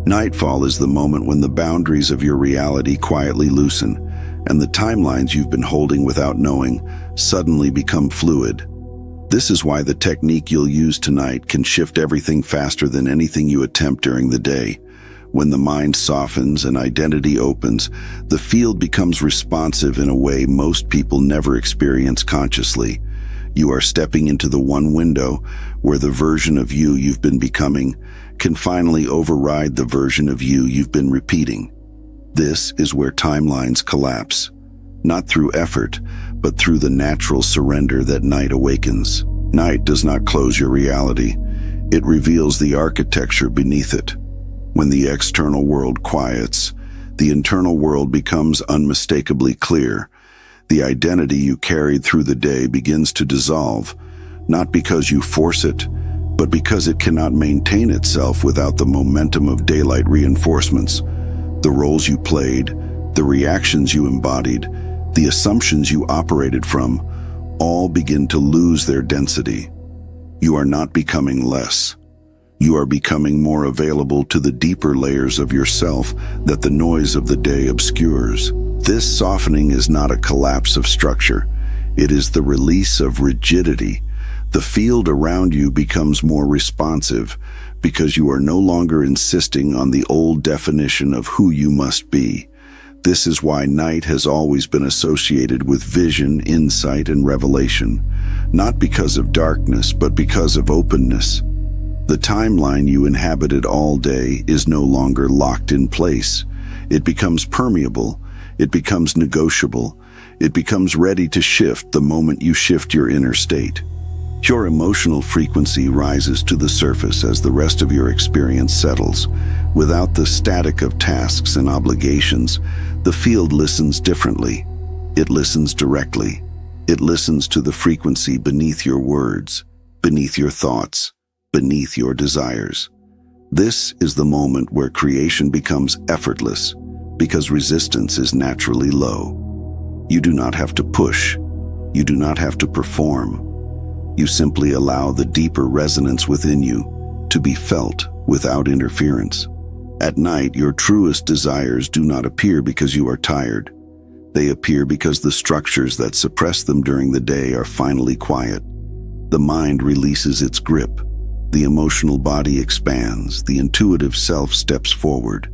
Nightfall is the moment when the boundaries of your reality quietly loosen, and the timelines you've been holding without knowing suddenly become fluid. This is why the technique you'll use tonight can shift everything faster than anything you attempt during the day. When the mind softens and identity opens, the field becomes responsive in a way most people never experience consciously. You are stepping into the one window where the version of you you've been becoming can finally override the version of you you've been repeating. This is where timelines collapse, not through effort, but through the natural surrender that night awakens. Night does not close your reality. It reveals the architecture beneath it. When the external world quiets, the internal world becomes unmistakably clear. The identity you carried through the day begins to dissolve, not because you force it, but because it cannot maintain itself without the momentum of daylight reinforcements. The roles you played, the reactions you embodied, the assumptions you operated from, all begin to lose their density. You are not becoming less. You are becoming more available to the deeper layers of yourself that the noise of the day obscures. This softening is not a collapse of structure. It is the release of rigidity. The field around you becomes more responsive because you are no longer insisting on the old definition of who you must be. This is why night has always been associated with vision, insight, and revelation, not because of darkness, but because of openness. The timeline you inhabited all day is no longer locked in place. It becomes permeable. It becomes negotiable. It becomes ready to shift the moment you shift your inner state. Your emotional frequency rises to the surface as the rest of your experience settles. Without the static of tasks and obligations, the field listens differently. It listens directly. It listens to the frequency beneath your words, beneath your thoughts, beneath your desires. This is the moment where creation becomes effortless, because resistance is naturally low. You do not have to push. You do not have to perform. You simply allow the deeper resonance within you to be felt without interference. At night, your truest desires do not appear because you are tired. They appear because the structures that suppress them during the day are finally quiet. The mind releases its grip. The emotional body expands. The intuitive self steps forward.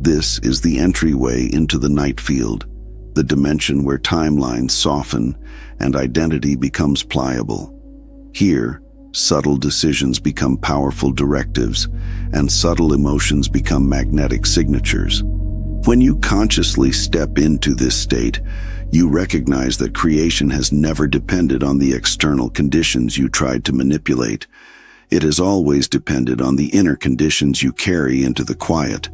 This is the entryway into the night field, the dimension where timelines soften and identity becomes pliable. Here, subtle decisions become powerful directives, and subtle emotions become magnetic signatures. When you consciously step into this state, you recognize that creation has never depended on the external conditions you tried to manipulate. It has always depended on the inner conditions you carry into the quiet.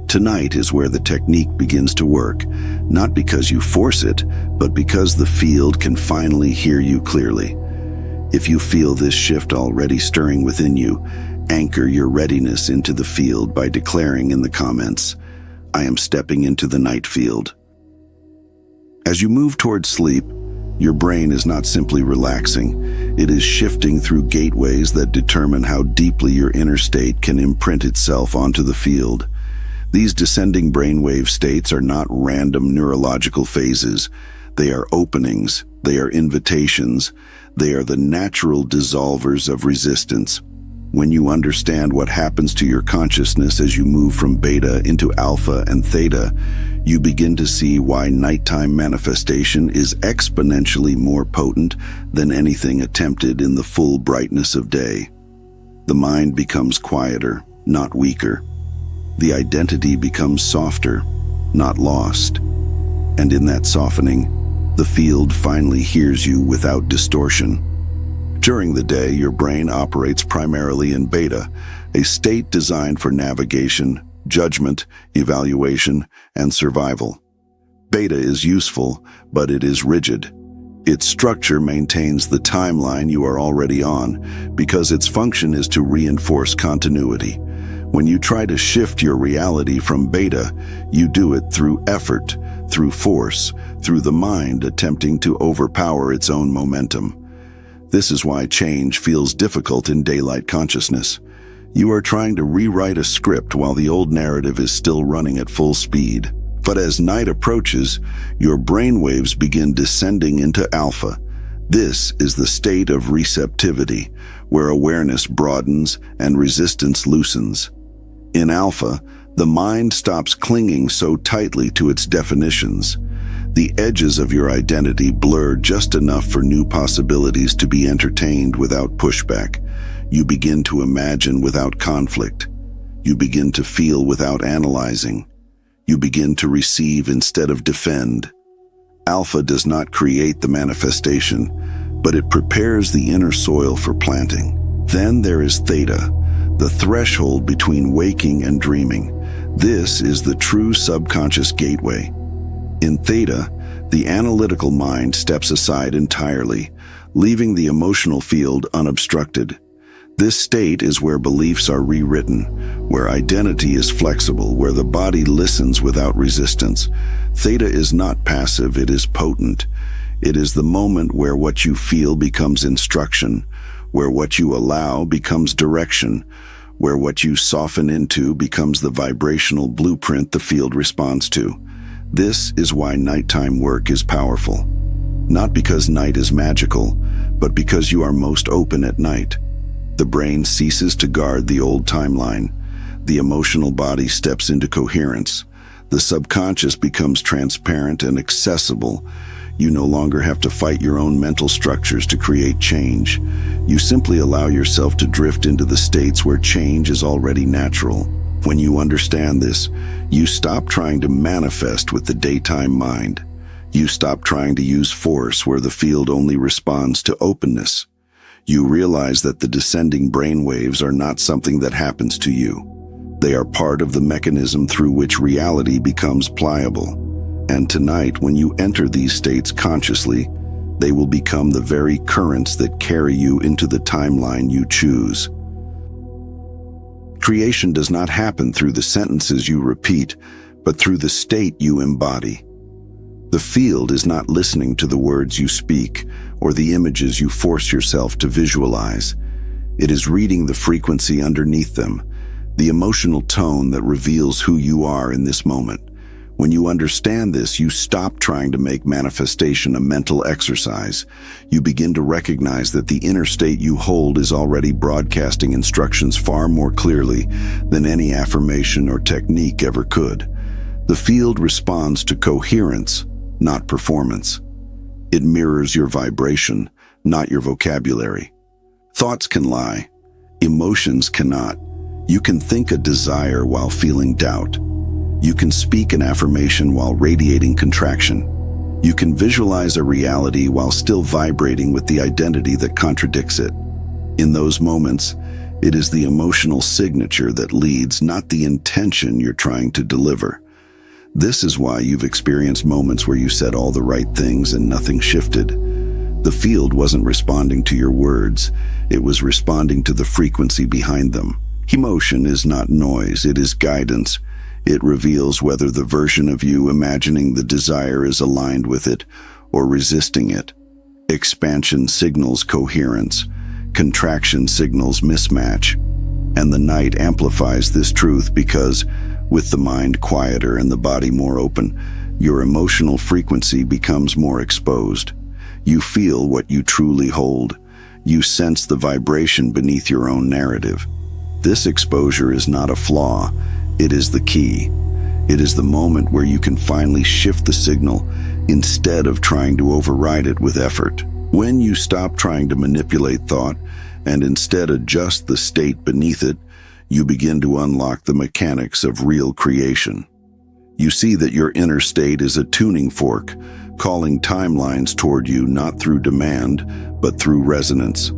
Tonight is where the technique begins to work, not because you force it, but because the field can finally hear you clearly. If you feel this shift already stirring within you, anchor your readiness into the field by declaring in the comments, "I am stepping into the night field." As you move towards sleep, your brain is not simply relaxing. It is shifting through gateways that determine how deeply your inner state can imprint itself onto the field. These descending brainwave states are not random neurological phases. They are openings. They are invitations. They are the natural dissolvers of resistance. When you understand what happens to your consciousness as you move from beta into alpha and theta, you begin to see why nighttime manifestation is exponentially more potent than anything attempted in the full brightness of day. The mind becomes quieter, not weaker. The identity becomes softer, not lost. And in that softening, the field finally hears you without distortion. During the day, your brain operates primarily in beta, a state designed for navigation, judgment, evaluation, and survival. Beta is useful, but it is rigid. Its structure maintains the timeline you are already on because its function is to reinforce continuity. When you try to shift your reality from beta, you do it through effort, through force, through the mind attempting to overpower its own momentum. This is why change feels difficult in daylight consciousness. You are trying to rewrite a script while the old narrative is still running at full speed. But as night approaches, your brainwaves begin descending into alpha. This is the state of receptivity, where awareness broadens and resistance loosens. In alpha, the mind stops clinging so tightly to its definitions. The edges of your identity blur just enough for new possibilities to be entertained without pushback. You begin to imagine without conflict. You begin to feel without analyzing. You begin to receive instead of defend. Alpha does not create the manifestation, but it prepares the inner soil for planting. Then there is theta, the threshold between waking and dreaming. This is the true subconscious gateway. In theta, the analytical mind steps aside entirely, leaving the emotional field unobstructed. This state is where beliefs are rewritten, where identity is flexible, where the body listens without resistance. Theta is not passive, it is potent. It is the moment where what you feel becomes instruction, where what you allow becomes direction, where what you soften into becomes the vibrational blueprint the field responds to. This is why nighttime work is powerful. Not because night is magical, but because you are most open at night. The brain ceases to guard the old timeline. The emotional body steps into coherence. The subconscious becomes transparent and accessible. You no longer have to fight your own mental structures to create change. You simply allow yourself to drift into the states where change is already natural. When you understand this, you stop trying to manifest with the daytime mind. You stop trying to use force where the field only responds to openness. You realize that the descending brainwaves are not something that happens to you. They are part of the mechanism through which reality becomes pliable. And tonight, when you enter these states consciously, they will become the very currents that carry you into the timeline you choose. Creation does not happen through the sentences you repeat, but through the state you embody. The field is not listening to the words you speak or the images you force yourself to visualize. It is reading the frequency underneath them, the emotional tone that reveals who you are in this moment. When you understand this, you stop trying to make manifestation a mental exercise. You begin to recognize that the inner state you hold is already broadcasting instructions far more clearly than any affirmation or technique ever could. The field responds to coherence, not performance. It mirrors your vibration, not your vocabulary. Thoughts can lie. Emotions cannot. You can think a desire while feeling doubt. You can speak an affirmation while radiating contraction. You can visualize a reality while still vibrating with the identity that contradicts it. In those moments, it is the emotional signature that leads, not the intention you're trying to deliver. This is why you've experienced moments where you said all the right things and nothing shifted. The field wasn't responding to your words, it was responding to the frequency behind them. Emotion is not noise, it is guidance. It reveals whether the version of you imagining the desire is aligned with it or resisting it. Expansion signals coherence, contraction signals mismatch, and the night amplifies this truth because, with the mind quieter and the body more open, your emotional frequency becomes more exposed. You feel what you truly hold. You sense the vibration beneath your own narrative. This exposure is not a flaw, it is the key. It is the moment where you can finally shift the signal instead of trying to override it with effort. When you stop trying to manipulate thought and instead adjust the state beneath it, you begin to unlock the mechanics of real creation. You see that your inner state is a tuning fork, calling timelines toward you not through demand, but through resonance.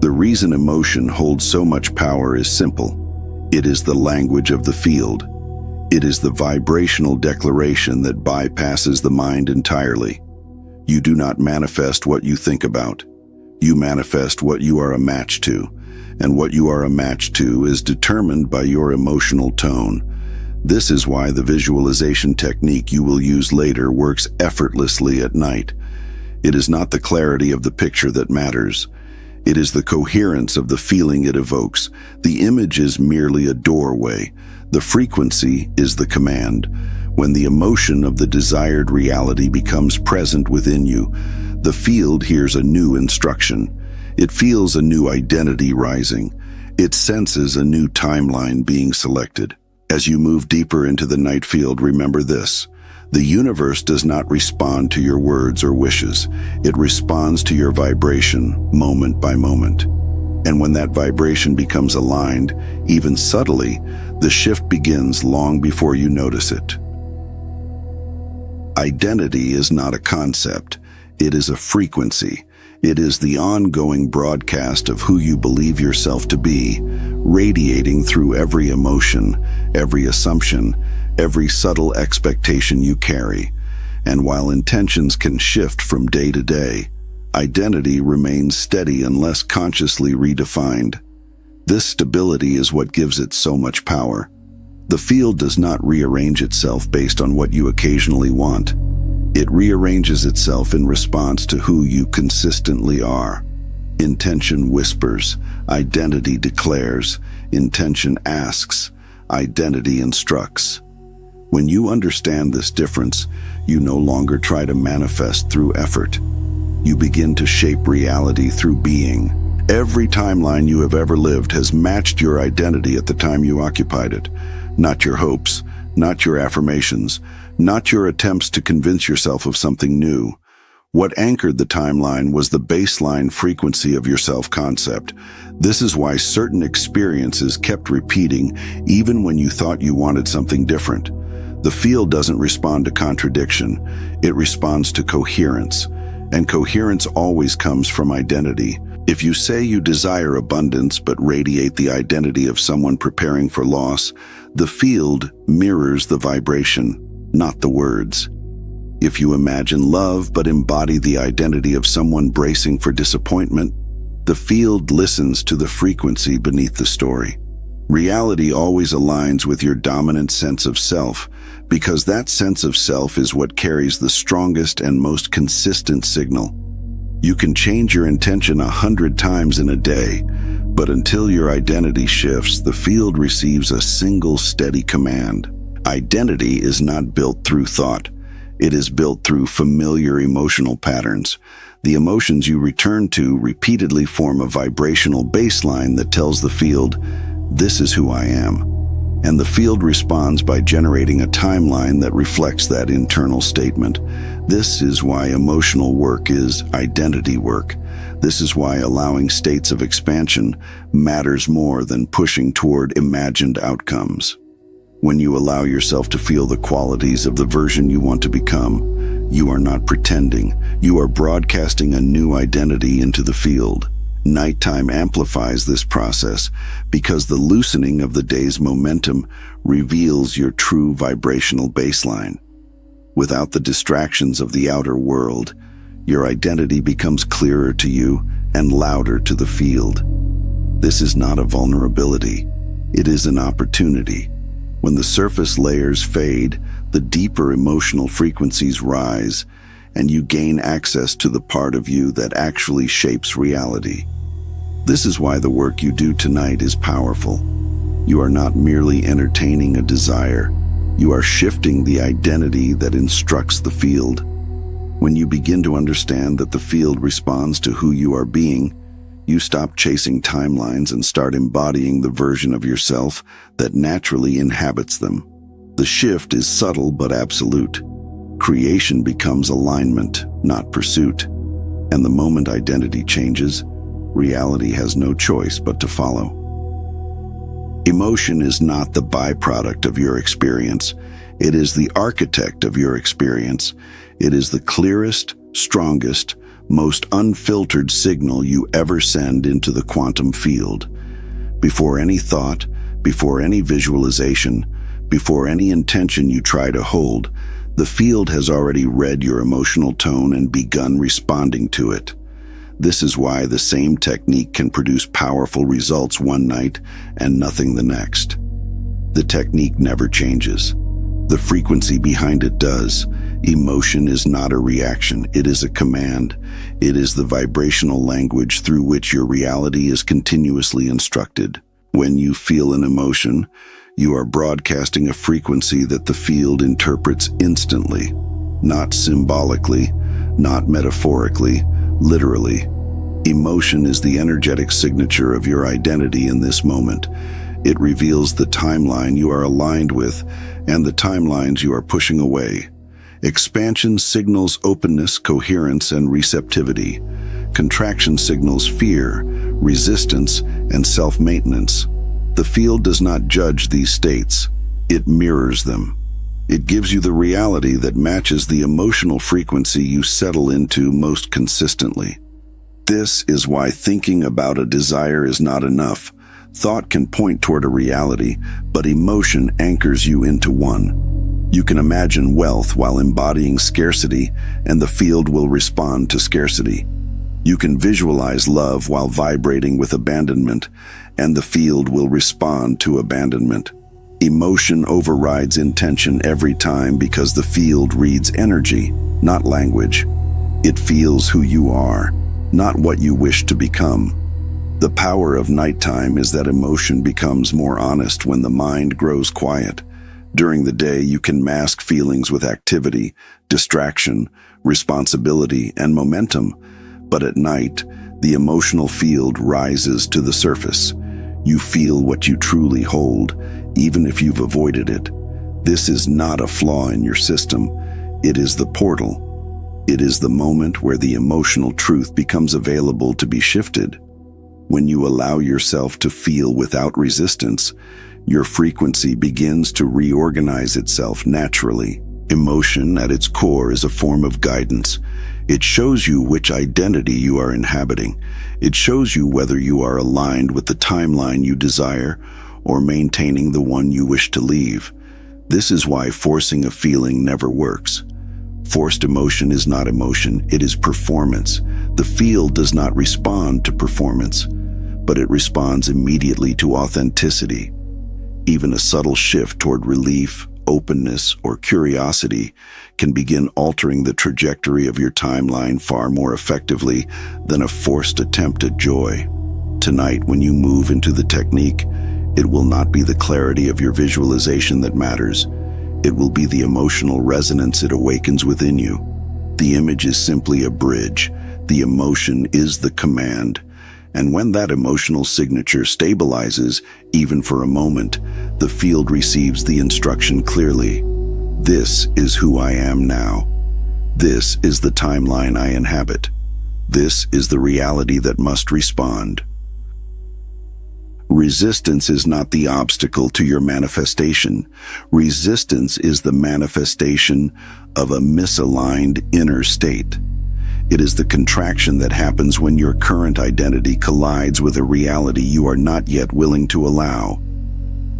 The reason emotion holds so much power is simple. It is the language of the field. It is the vibrational declaration that bypasses the mind entirely. You do not manifest what you think about. You manifest what you are a match to, and what you are a match to is determined by your emotional tone. This is why the visualization technique you will use later works effortlessly at night. It is not the clarity of the picture that matters. It is the coherence of the feeling it evokes. The image is merely a doorway. The frequency is the command. When the emotion of the desired reality becomes present within you, the field hears a new instruction. It feels a new identity rising. It senses a new timeline being selected. As you move deeper into the night field, remember this. The universe does not respond to your words or wishes. It responds to your vibration, moment by moment. And when that vibration becomes aligned, even subtly, the shift begins long before you notice it. Identity is not a concept. It is a frequency. It is the ongoing broadcast of who you believe yourself to be, radiating through every emotion, every assumption, every subtle expectation you carry. And while intentions can shift from day to day, identity remains steady unless consciously redefined. This stability is what gives it so much power. The field does not rearrange itself based on what you occasionally want. It rearranges itself in response to who you consistently are. Intention whispers, identity declares. Intention asks, identity instructs. When you understand this difference, you no longer try to manifest through effort. You begin to shape reality through being. Every timeline you have ever lived has matched your identity at the time you occupied it. Not your hopes, not your affirmations, not your attempts to convince yourself of something new. What anchored the timeline was the baseline frequency of your self-concept. This is why certain experiences kept repeating even when you thought you wanted something different. The field doesn't respond to contradiction, it responds to coherence. And coherence always comes from identity. If you say you desire abundance but radiate the identity of someone preparing for loss, the field mirrors the vibration, not the words. If you imagine love but embody the identity of someone bracing for disappointment, the field listens to the frequency beneath the story. Reality always aligns with your dominant sense of self, because that sense of self is what carries the strongest and most consistent signal. You can change your intention 100 times in a day, but until your identity shifts, the field receives a single steady command. Identity is not built through thought. It is built through familiar emotional patterns. The emotions you return to repeatedly form a vibrational baseline that tells the field, "This is who I am." And the field responds by generating a timeline that reflects that internal statement. This is why emotional work is identity work. This is why allowing states of expansion matters more than pushing toward imagined outcomes. When you allow yourself to feel the qualities of the version you want to become, you are not pretending. You are broadcasting a new identity into the field. Nighttime amplifies this process because the loosening of the day's momentum reveals your true vibrational baseline. Without the distractions of the outer world, your identity becomes clearer to you and louder to the field. This is not a vulnerability. It is an opportunity. When the surface layers fade, the deeper emotional frequencies rise, and you gain access to the part of you that actually shapes reality. This is why the work you do tonight is powerful. You are not merely entertaining a desire. You are shifting the identity that instructs the field. When you begin to understand that the field responds to who you are being, you stop chasing timelines and start embodying the version of yourself that naturally inhabits them. The shift is subtle but absolute. Creation becomes alignment, not pursuit. And the moment identity changes, reality has no choice but to follow. Emotion is not the byproduct of your experience. It is the architect of your experience. It is the clearest, strongest, most unfiltered signal you ever send into the quantum field. Before any thought, before any visualization, before any intention you try to hold, the field has already read your emotional tone and begun responding to it. This is why the same technique can produce powerful results one night and nothing the next. The technique never changes. The frequency behind it does. Emotion is not a reaction, it is a command. It is the vibrational language through which your reality is continuously instructed. When you feel an emotion, you are broadcasting a frequency that the field interprets instantly. Not symbolically, not metaphorically, literally. Emotion is the energetic signature of your identity in this moment. It reveals the timeline you are aligned with and the timelines you are pushing away. Expansion signals openness, coherence, and receptivity. Contraction signals fear, resistance, and self-maintenance. The field does not judge these states. It mirrors them. It gives you the reality that matches the emotional frequency you settle into most consistently. This is why thinking about a desire is not enough. Thought can point toward a reality, but emotion anchors you into one. You can imagine wealth while embodying scarcity, and the field will respond to scarcity. You can visualize love while vibrating with abandonment, and the field will respond to abandonment. Emotion overrides intention every time because the field reads energy, not language. It feels who you are, not what you wish to become. The power of nighttime is that emotion becomes more honest when the mind grows quiet. During the day, you can mask feelings with activity, distraction, responsibility, and momentum. But at night, the emotional field rises to the surface. You feel what you truly hold, even if you've avoided it. This is not a flaw in your system. It is the portal. It is the moment where the emotional truth becomes available to be shifted. When you allow yourself to feel without resistance, your frequency begins to reorganize itself naturally. Emotion, at its core, is a form of guidance. It shows you which identity you are inhabiting. It shows you whether you are aligned with the timeline you desire or maintaining the one you wish to leave. This is why forcing a feeling never works. Forced emotion is not emotion, it is performance. The field does not respond to performance, but it responds immediately to authenticity. Even a subtle shift toward relief, openness, or curiosity can begin altering the trajectory of your timeline far more effectively than a forced attempt at joy. Tonight, when you move into the technique, it will not be the clarity of your visualization that matters. It will be the emotional resonance it awakens within you. The image is simply a bridge. The emotion is the command. And when that emotional signature stabilizes, even for a moment, the field receives the instruction clearly. This is who I am now. This is the timeline I inhabit. This is the reality that must respond. Resistance is not the obstacle to your manifestation. Resistance is the manifestation of a misaligned inner state. It is the contraction that happens when your current identity collides with a reality you are not yet willing to allow.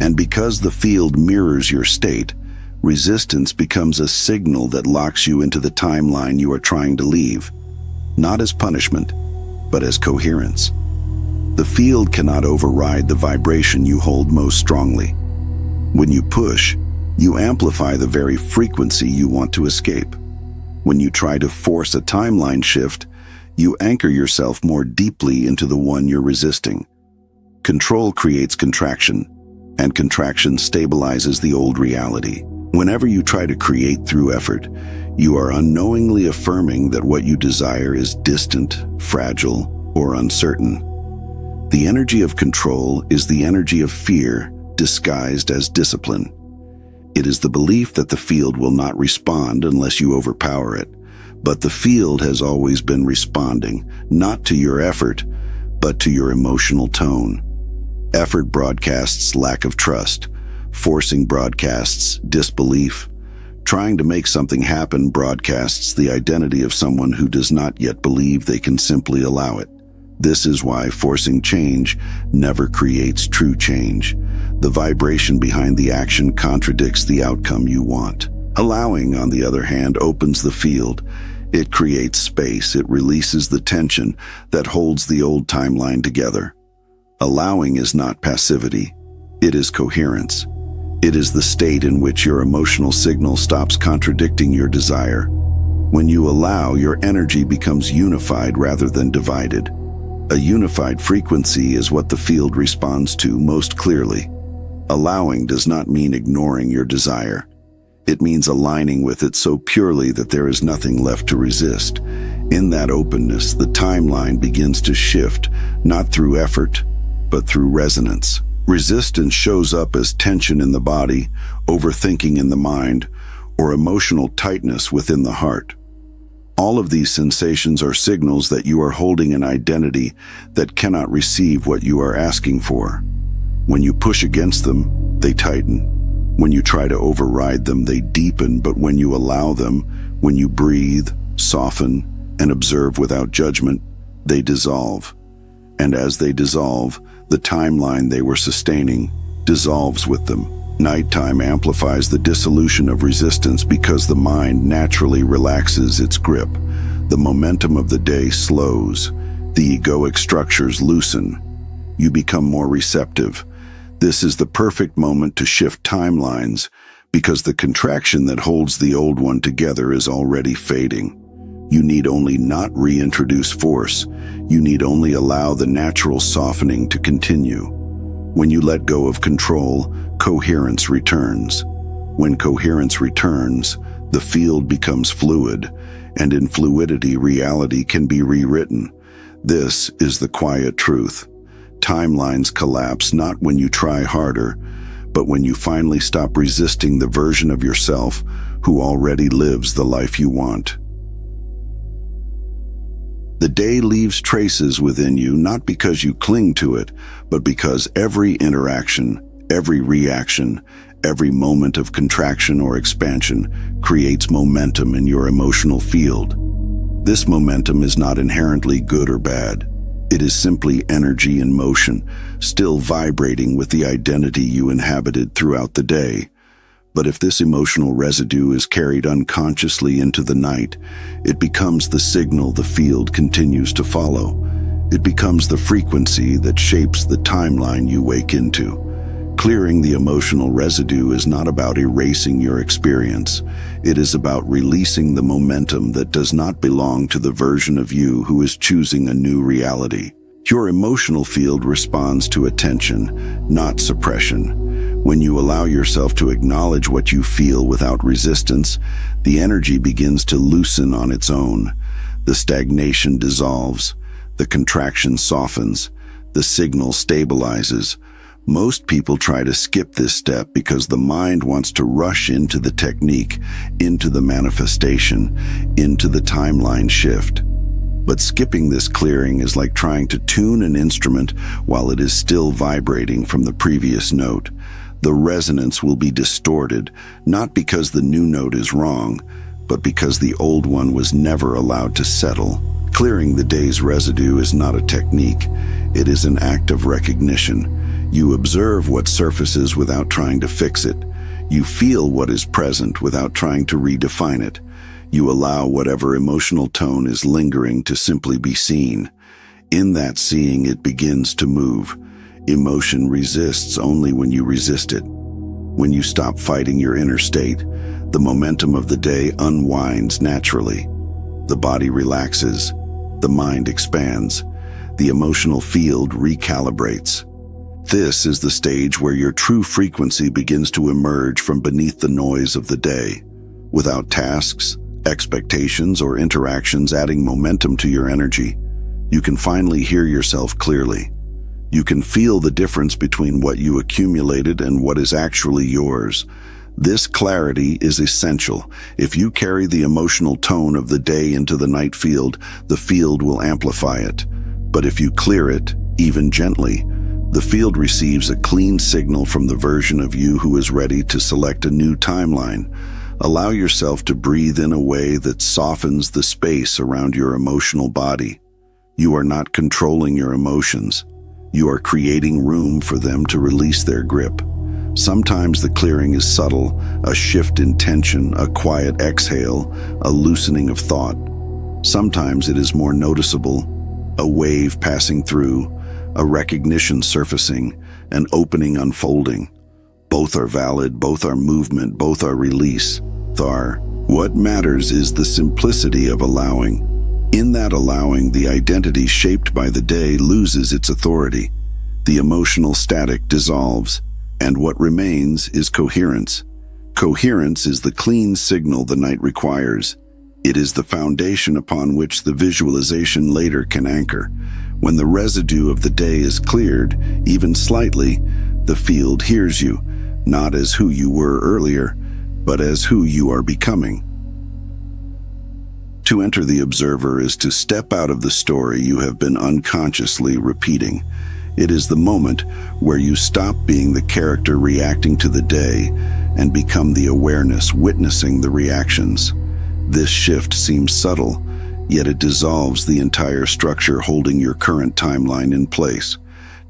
And because the field mirrors your state, resistance becomes a signal that locks you into the timeline you are trying to leave, not as punishment, but as coherence. The field cannot override the vibration you hold most strongly. When you push, you amplify the very frequency you want to escape. When you try to force a timeline shift, you anchor yourself more deeply into the one you're resisting. Control creates contraction, and contraction stabilizes the old reality. Whenever you try to create through effort, you are unknowingly affirming that what you desire is distant, fragile, or uncertain. The energy of control is the energy of fear disguised as discipline. It is the belief that the field will not respond unless you overpower it. But the field has always been responding, not to your effort, but to your emotional tone. Effort broadcasts lack of trust. Forcing broadcasts disbelief. Trying to make something happen broadcasts the identity of someone who does not yet believe they can simply allow it. This is why forcing change never creates true change. The vibration behind the action contradicts the outcome you want. Allowing, on the other hand, opens the field. It creates space. It releases the tension that holds the old timeline together. Allowing is not passivity. It is coherence. It is the state in which your emotional signal stops contradicting your desire. When you allow, your energy becomes unified rather than divided. A unified frequency is what the field responds to most clearly. Allowing does not mean ignoring your desire. It means aligning with it so purely that there is nothing left to resist. In that openness, the timeline begins to shift, not through effort, but through resonance. Resistance shows up as tension in the body, overthinking in the mind, or emotional tightness within the heart. All of these sensations are signals that you are holding an identity that cannot receive what you are asking for. When you push against them, they tighten. When you try to override them, they deepen, but when you allow them, when you breathe, soften, and observe without judgment, they dissolve. And as they dissolve, the timeline they were sustaining dissolves with them. Nighttime amplifies the dissolution of resistance because the mind naturally relaxes its grip. The momentum of the day slows. The egoic structures loosen. You become more receptive. This is the perfect moment to shift timelines because the contraction that holds the old one together is already fading. You need only not reintroduce force. You need only allow the natural softening to continue. When you let go of control, coherence returns. When coherence returns, the field becomes fluid, and in fluidity, reality can be rewritten. This is the quiet truth. Timelines collapse not when you try harder, but when you finally stop resisting the version of yourself who already lives the life you want. The day leaves traces within you not because you cling to it, but because every interaction, every reaction, every moment of contraction or expansion creates momentum in your emotional field. This momentum is not inherently good or bad. It is simply energy in motion, still vibrating with the identity you inhabited throughout the day. But if this emotional residue is carried unconsciously into the night, it becomes the signal the field continues to follow. It becomes the frequency that shapes the timeline you wake into. Clearing the emotional residue is not about erasing your experience. It is about releasing the momentum that does not belong to the version of you who is choosing a new reality. Your emotional field responds to attention, not suppression. When you allow yourself to acknowledge what you feel without resistance, the energy begins to loosen on its own. The stagnation dissolves, the contraction softens, the signal stabilizes. Most people try to skip this step because the mind wants to rush into the technique, into the manifestation, into the timeline shift. But skipping this clearing is like trying to tune an instrument while it is still vibrating from the previous note. The resonance will be distorted, not because the new note is wrong, but because the old one was never allowed to settle. Clearing the day's residue is not a technique. It is an act of recognition. You observe what surfaces without trying to fix it. You feel what is present without trying to redefine it. You allow whatever emotional tone is lingering to simply be seen. In that seeing, it begins to move. Emotion resists only when you resist it. When you stop fighting your inner state, the momentum of the day unwinds naturally. The body relaxes, the mind expands, the emotional field recalibrates. This is the stage where your true frequency begins to emerge from beneath the noise of the day. Without tasks, expectations, or interactions adding momentum to your energy, you can finally hear yourself clearly. You can feel the difference between what you accumulated and what is actually yours. This clarity is essential. If you carry the emotional tone of the day into the night field, the field will amplify it. But if you clear it, even gently, the field receives a clean signal from the version of you who is ready to select a new timeline. Allow yourself to breathe in a way that softens the space around your emotional body. You are not controlling your emotions. You are creating room for them to release their grip. Sometimes the clearing is subtle, a shift in tension, a quiet exhale, a loosening of thought. Sometimes it is more noticeable, a wave passing through, a recognition surfacing, an opening unfolding. Both are valid, both are movement, both are release. What matters is the simplicity of allowing. In that allowing, the identity shaped by the day loses its authority. The emotional static dissolves, and what remains is coherence. Coherence is the clean signal the night requires. It is the foundation upon which the visualization later can anchor. When the residue of the day is cleared, even slightly, the field hears you, not as who you were earlier, but as who you are becoming. To enter the observer is to step out of the story you have been unconsciously repeating. It is the moment where you stop being the character reacting to the day and become the awareness witnessing the reactions. This shift seems subtle, yet it dissolves the entire structure holding your current timeline in place.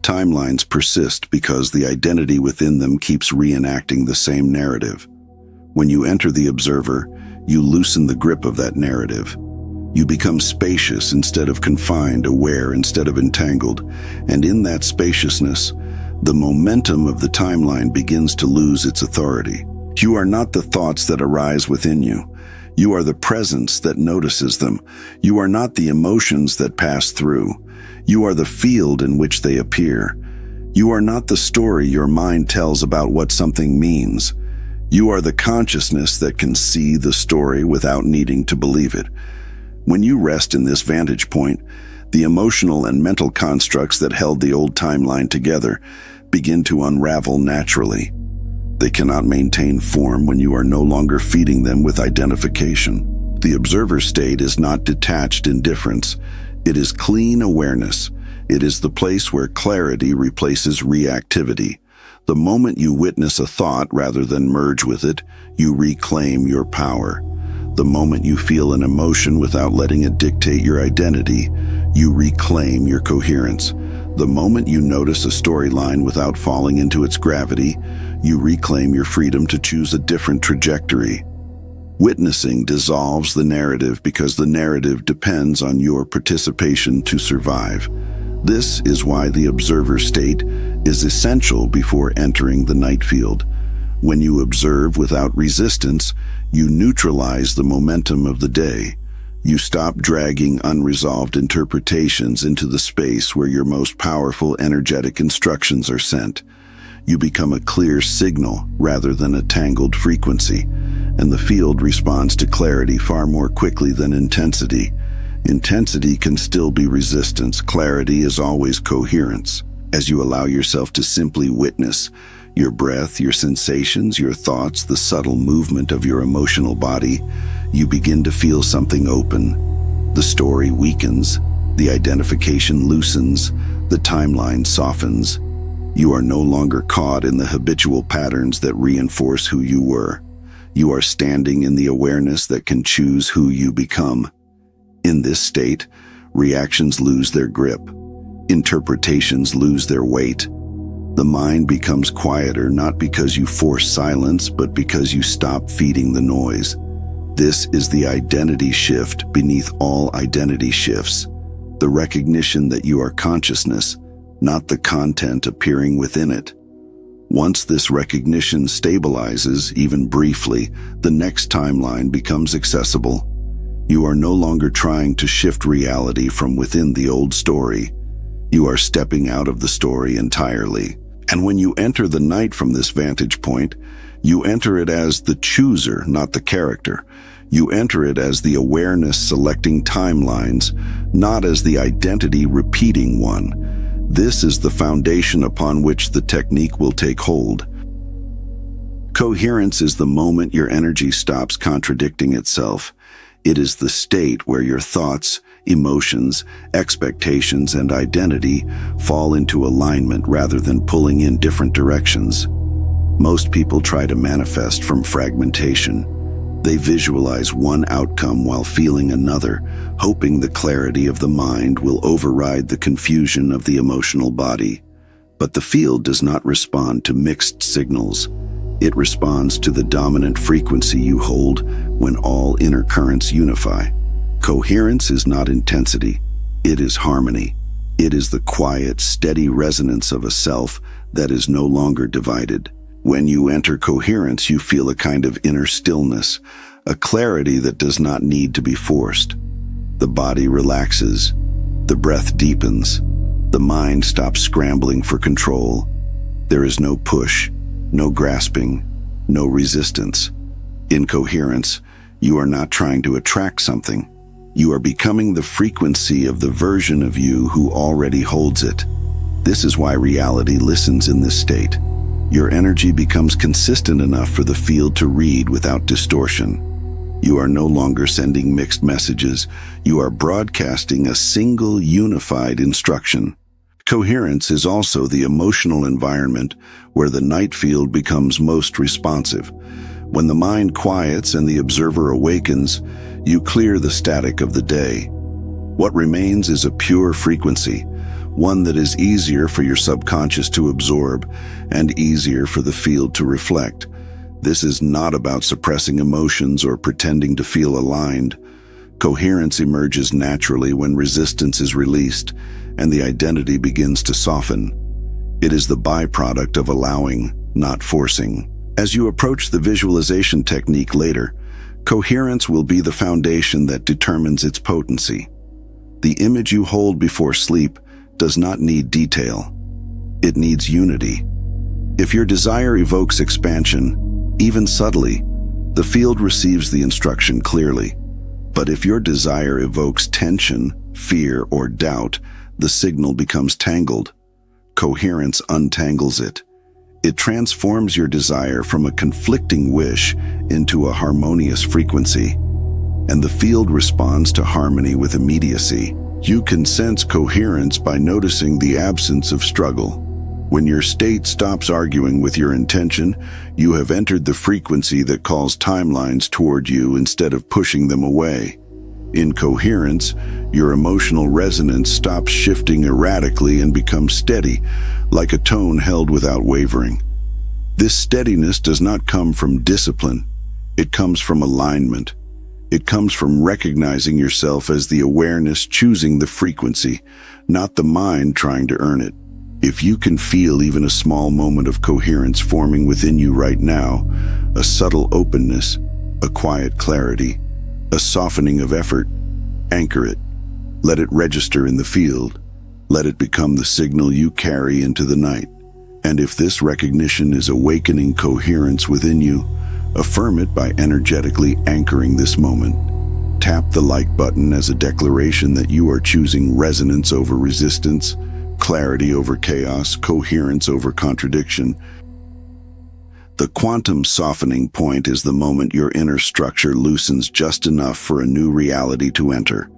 Timelines persist because the identity within them keeps reenacting the same narrative. When you enter the observer, you loosen the grip of that narrative. You become spacious instead of confined, aware instead of entangled, and in that spaciousness, the momentum of the timeline begins to lose its authority. You are not the thoughts that arise within you. You are the presence that notices them. You are not the emotions that pass through. You are the field in which they appear. You are not the story your mind tells about what something means. You are the consciousness that can see the story without needing to believe it. When you rest in this vantage point, the emotional and mental constructs that held the old timeline together begin to unravel naturally. They cannot maintain form when you are no longer feeding them with identification. The observer state is not detached indifference. It is clean awareness. It is the place where clarity replaces reactivity. The moment you witness a thought rather than merge with it, you reclaim your power. The moment you feel an emotion without letting it dictate your identity, you reclaim your coherence. The moment you notice a storyline without falling into its gravity, you reclaim your freedom to choose a different trajectory. Witnessing dissolves the narrative because the narrative depends on your participation to survive. This is why the observer state is essential before entering the night field. When you observe without resistance, you neutralize the momentum of the day. You stop dragging unresolved interpretations into the space where your most powerful energetic instructions are sent. You become a clear signal rather than a tangled frequency, and the field responds to clarity far more quickly than intensity. Intensity can still be resistance. Clarity is always coherence. As you allow yourself to simply witness your breath, your sensations, your thoughts, the subtle movement of your emotional body, you begin to feel something open. The story weakens, the identification loosens, the timeline softens. You are no longer caught in the habitual patterns that reinforce who you were. You are standing in the awareness that can choose who you become. In this state, reactions lose their grip. Interpretations lose their weight. The mind becomes quieter not because you force silence, but because you stop feeding the noise. This is the identity shift beneath all identity shifts. The recognition that you are consciousness, not the content appearing within it. Once this recognition stabilizes, even briefly, the next timeline becomes accessible. You are no longer trying to shift reality from within the old story. You are stepping out of the story entirely. And when you enter the night from this vantage point, you enter it as the chooser, not the character. You enter it as the awareness selecting timelines, not as the identity repeating one. This is the foundation upon which the technique will take hold. Coherence is the moment your energy stops contradicting itself. It is the state where your thoughts, emotions, expectations, and identity fall into alignment rather than pulling in different directions. Most people try to manifest from fragmentation. They visualize one outcome while feeling another, hoping the clarity of the mind will override the confusion of the emotional body. But the field does not respond to mixed signals. It responds to the dominant frequency you hold when all inner currents unify. Coherence is not intensity, it is harmony. It is the quiet, steady resonance of a self that is no longer divided. When you enter coherence, you feel a kind of inner stillness, a clarity that does not need to be forced. The body relaxes, the breath deepens, the mind stops scrambling for control. There is no push, no grasping, no resistance. In coherence, you are not trying to attract something. You are becoming the frequency of the version of you who already holds it. This is why reality listens in this state. Your energy becomes consistent enough for the field to read without distortion. You are no longer sending mixed messages. You are broadcasting a single unified instruction. Coherence is also the emotional environment where the night field becomes most responsive. When the mind quiets and the observer awakens, you clear the static of the day. What remains is a pure frequency, one that is easier for your subconscious to absorb and easier for the field to reflect. This is not about suppressing emotions or pretending to feel aligned. Coherence emerges naturally when resistance is released and the identity begins to soften. It is the byproduct of allowing, not forcing. As you approach the visualization technique later, coherence will be the foundation that determines its potency. The image you hold before sleep does not need detail. It needs unity. If your desire evokes expansion, even subtly, the field receives the instruction clearly. But if your desire evokes tension, fear, or doubt, the signal becomes tangled. Coherence untangles it. It transforms your desire from a conflicting wish into a harmonious frequency, and the field responds to harmony with immediacy. You can sense coherence by noticing the absence of struggle. When your state stops arguing with your intention, you have entered the frequency that calls timelines toward you instead of pushing them away. In coherence, your emotional resonance stops shifting erratically and becomes steady, like a tone held without wavering. This steadiness does not come from discipline. It comes from alignment. It comes from recognizing yourself as the awareness choosing the frequency, not the mind trying to earn it. If you can feel even a small moment of coherence forming within you right now, a subtle openness, a quiet clarity, a softening of effort, anchor it. Let it register in the field. Let it become the signal you carry into the night. And if this recognition is awakening coherence within you, affirm it by energetically anchoring this moment. Tap the like button as a declaration that you are choosing resonance over resistance, clarity over chaos, coherence over contradiction. The quantum softening point is the moment your inner structure loosens just enough for a new reality to enter.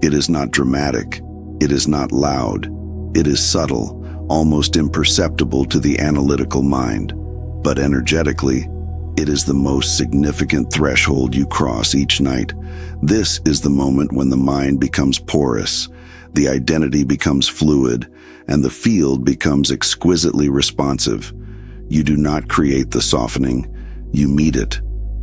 It is not dramatic. It is not loud. It is subtle, almost imperceptible to the analytical mind. But energetically, it is the most significant threshold you cross each night. This is the moment when the mind becomes porous, the identity becomes fluid, and the field becomes exquisitely responsive. You do not create the softening. You meet it.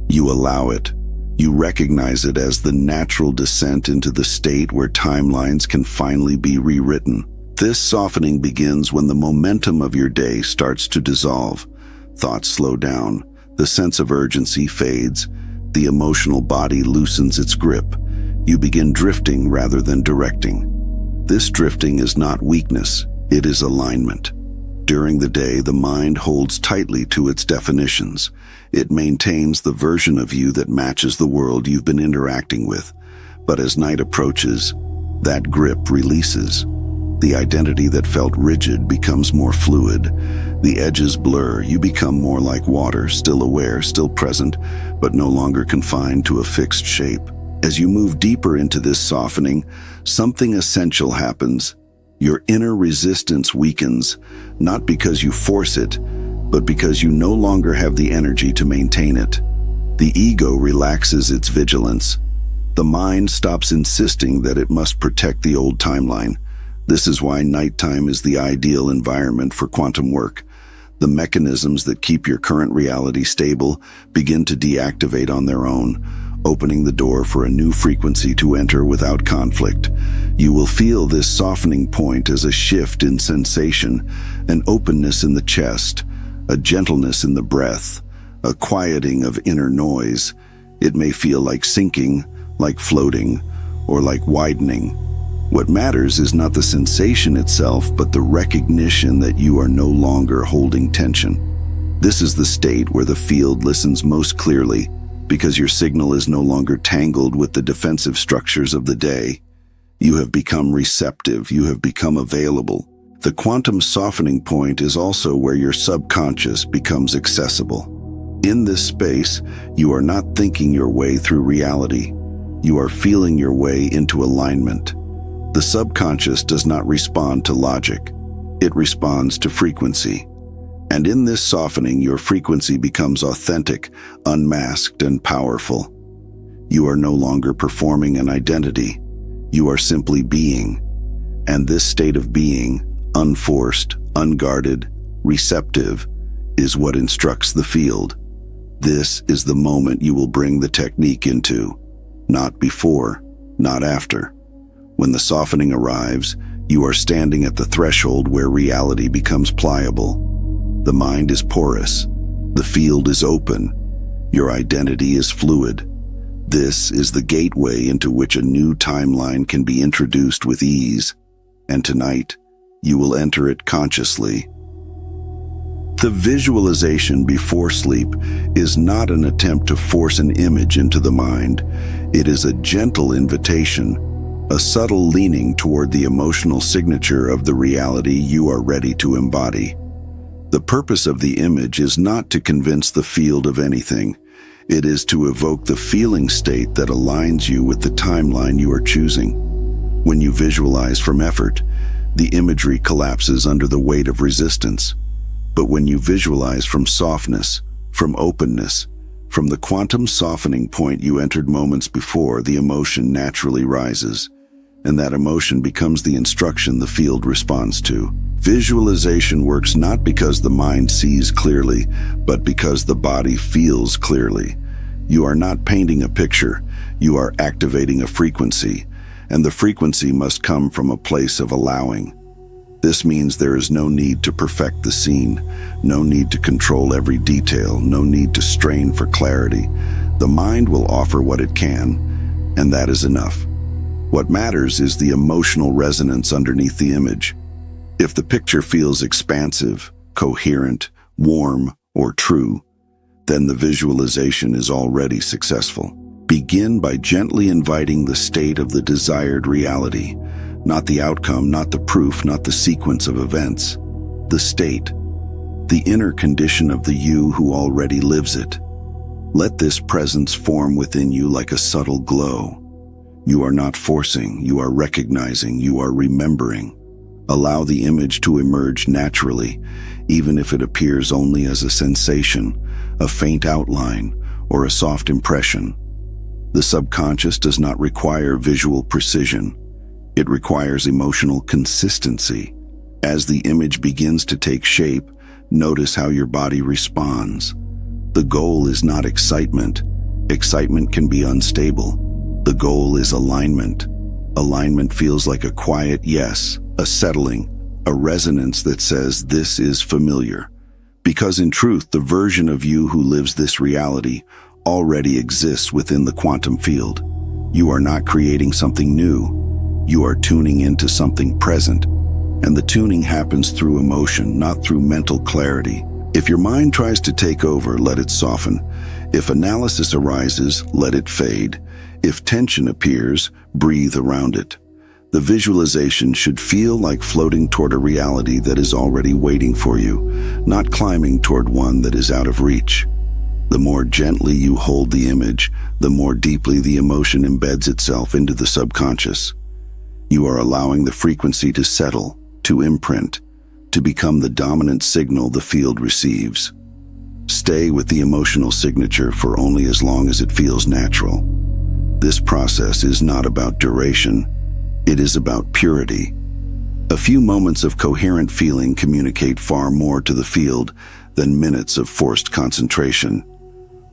You allow it. You recognize it as the natural descent into the state where timelines can finally be rewritten. This softening begins when the momentum of your day starts to dissolve. Thoughts slow down. The sense of urgency fades. The emotional body loosens its grip. You begin drifting rather than directing. This drifting is not weakness. It is alignment. During the day, the mind holds tightly to its definitions. It maintains the version of you that matches the world you've been interacting with. But as night approaches, that grip releases. The identity that felt rigid becomes more fluid. The edges blur. You become more like water, still aware, still present, but no longer confined to a fixed shape. As you move deeper into this softening, something essential happens. Your inner resistance weakens, not because you force it, but because you no longer have the energy to maintain it. The ego relaxes its vigilance. The mind stops insisting that it must protect the old timeline. This is why nighttime is the ideal environment for quantum work. The mechanisms that keep your current reality stable begin to deactivate on their own, opening the door for a new frequency to enter without conflict. You will feel this softening point as a shift in sensation, an openness in the chest, a gentleness in the breath, a quieting of inner noise. It may feel like sinking, like floating, or like widening. What matters is not the sensation itself, but the recognition that you are no longer holding tension. This is the state where the field listens most clearly, because your signal is no longer tangled with the defensive structures of the day. You have become receptive, you have become available. The quantum softening point is also where your subconscious becomes accessible. In this space, you are not thinking your way through reality. You are feeling your way into alignment. The subconscious does not respond to logic. It responds to frequency. And in this softening, your frequency becomes authentic, unmasked, and powerful. You are no longer performing an identity. You are simply being. And this state of being, unforced, unguarded, receptive, is what instructs the field. This is the moment you will bring the technique into. Not before, not after. When the softening arrives, you are standing at the threshold where reality becomes pliable. The mind is porous. The field is open. Your identity is fluid. This is the gateway into which a new timeline can be introduced with ease. And tonight, you will enter it consciously. The visualization before sleep is not an attempt to force an image into the mind. It is a gentle invitation, a subtle leaning toward the emotional signature of the reality you are ready to embody. The purpose of the image is not to convince the field of anything. It is to evoke the feeling state that aligns you with the timeline you are choosing. When you visualize from effort, the imagery collapses under the weight of resistance. But when you visualize from softness, from openness, from the quantum softening point you entered moments before, the emotion naturally rises, and that emotion becomes the instruction the field responds to. Visualization works not because the mind sees clearly, but because the body feels clearly. You are not painting a picture, you are activating a frequency, and the frequency must come from a place of allowing. This means there is no need to perfect the scene, no need to control every detail, no need to strain for clarity. The mind will offer what it can, and that is enough. What matters is the emotional resonance underneath the image. If the picture feels expansive, coherent, warm, or true, then the visualization is already successful. Begin by gently inviting the state of the desired reality, not the outcome, not the proof, not the sequence of events. The state, the inner condition of the you who already lives it. Let this presence form within you like a subtle glow. You are not forcing, you are recognizing, you are remembering. Allow the image to emerge naturally, even if it appears only as a sensation, a faint outline, or a soft impression. The subconscious does not require visual precision. It requires emotional consistency. As the image begins to take shape, notice how your body responds. The goal is not excitement. Excitement can be unstable. The goal is alignment. Alignment feels like a quiet yes, a settling, a resonance that says this is familiar. Because in truth, the version of you who lives this reality already exists within the quantum field. You are not creating something new. You are tuning into something present. And the tuning happens through emotion, not through mental clarity. If your mind tries to take over, let it soften. If analysis arises, let it fade. If tension appears, breathe around it. The visualization should feel like floating toward a reality that is already waiting for you, not climbing toward one that is out of reach. The more gently you hold the image, the more deeply the emotion embeds itself into the subconscious. You are allowing the frequency to settle, to imprint, to become the dominant signal the field receives. Stay with the emotional signature for only as long as it feels natural. This process is not about duration. It is about purity. A few moments of coherent feeling communicate far more to the field than minutes of forced concentration.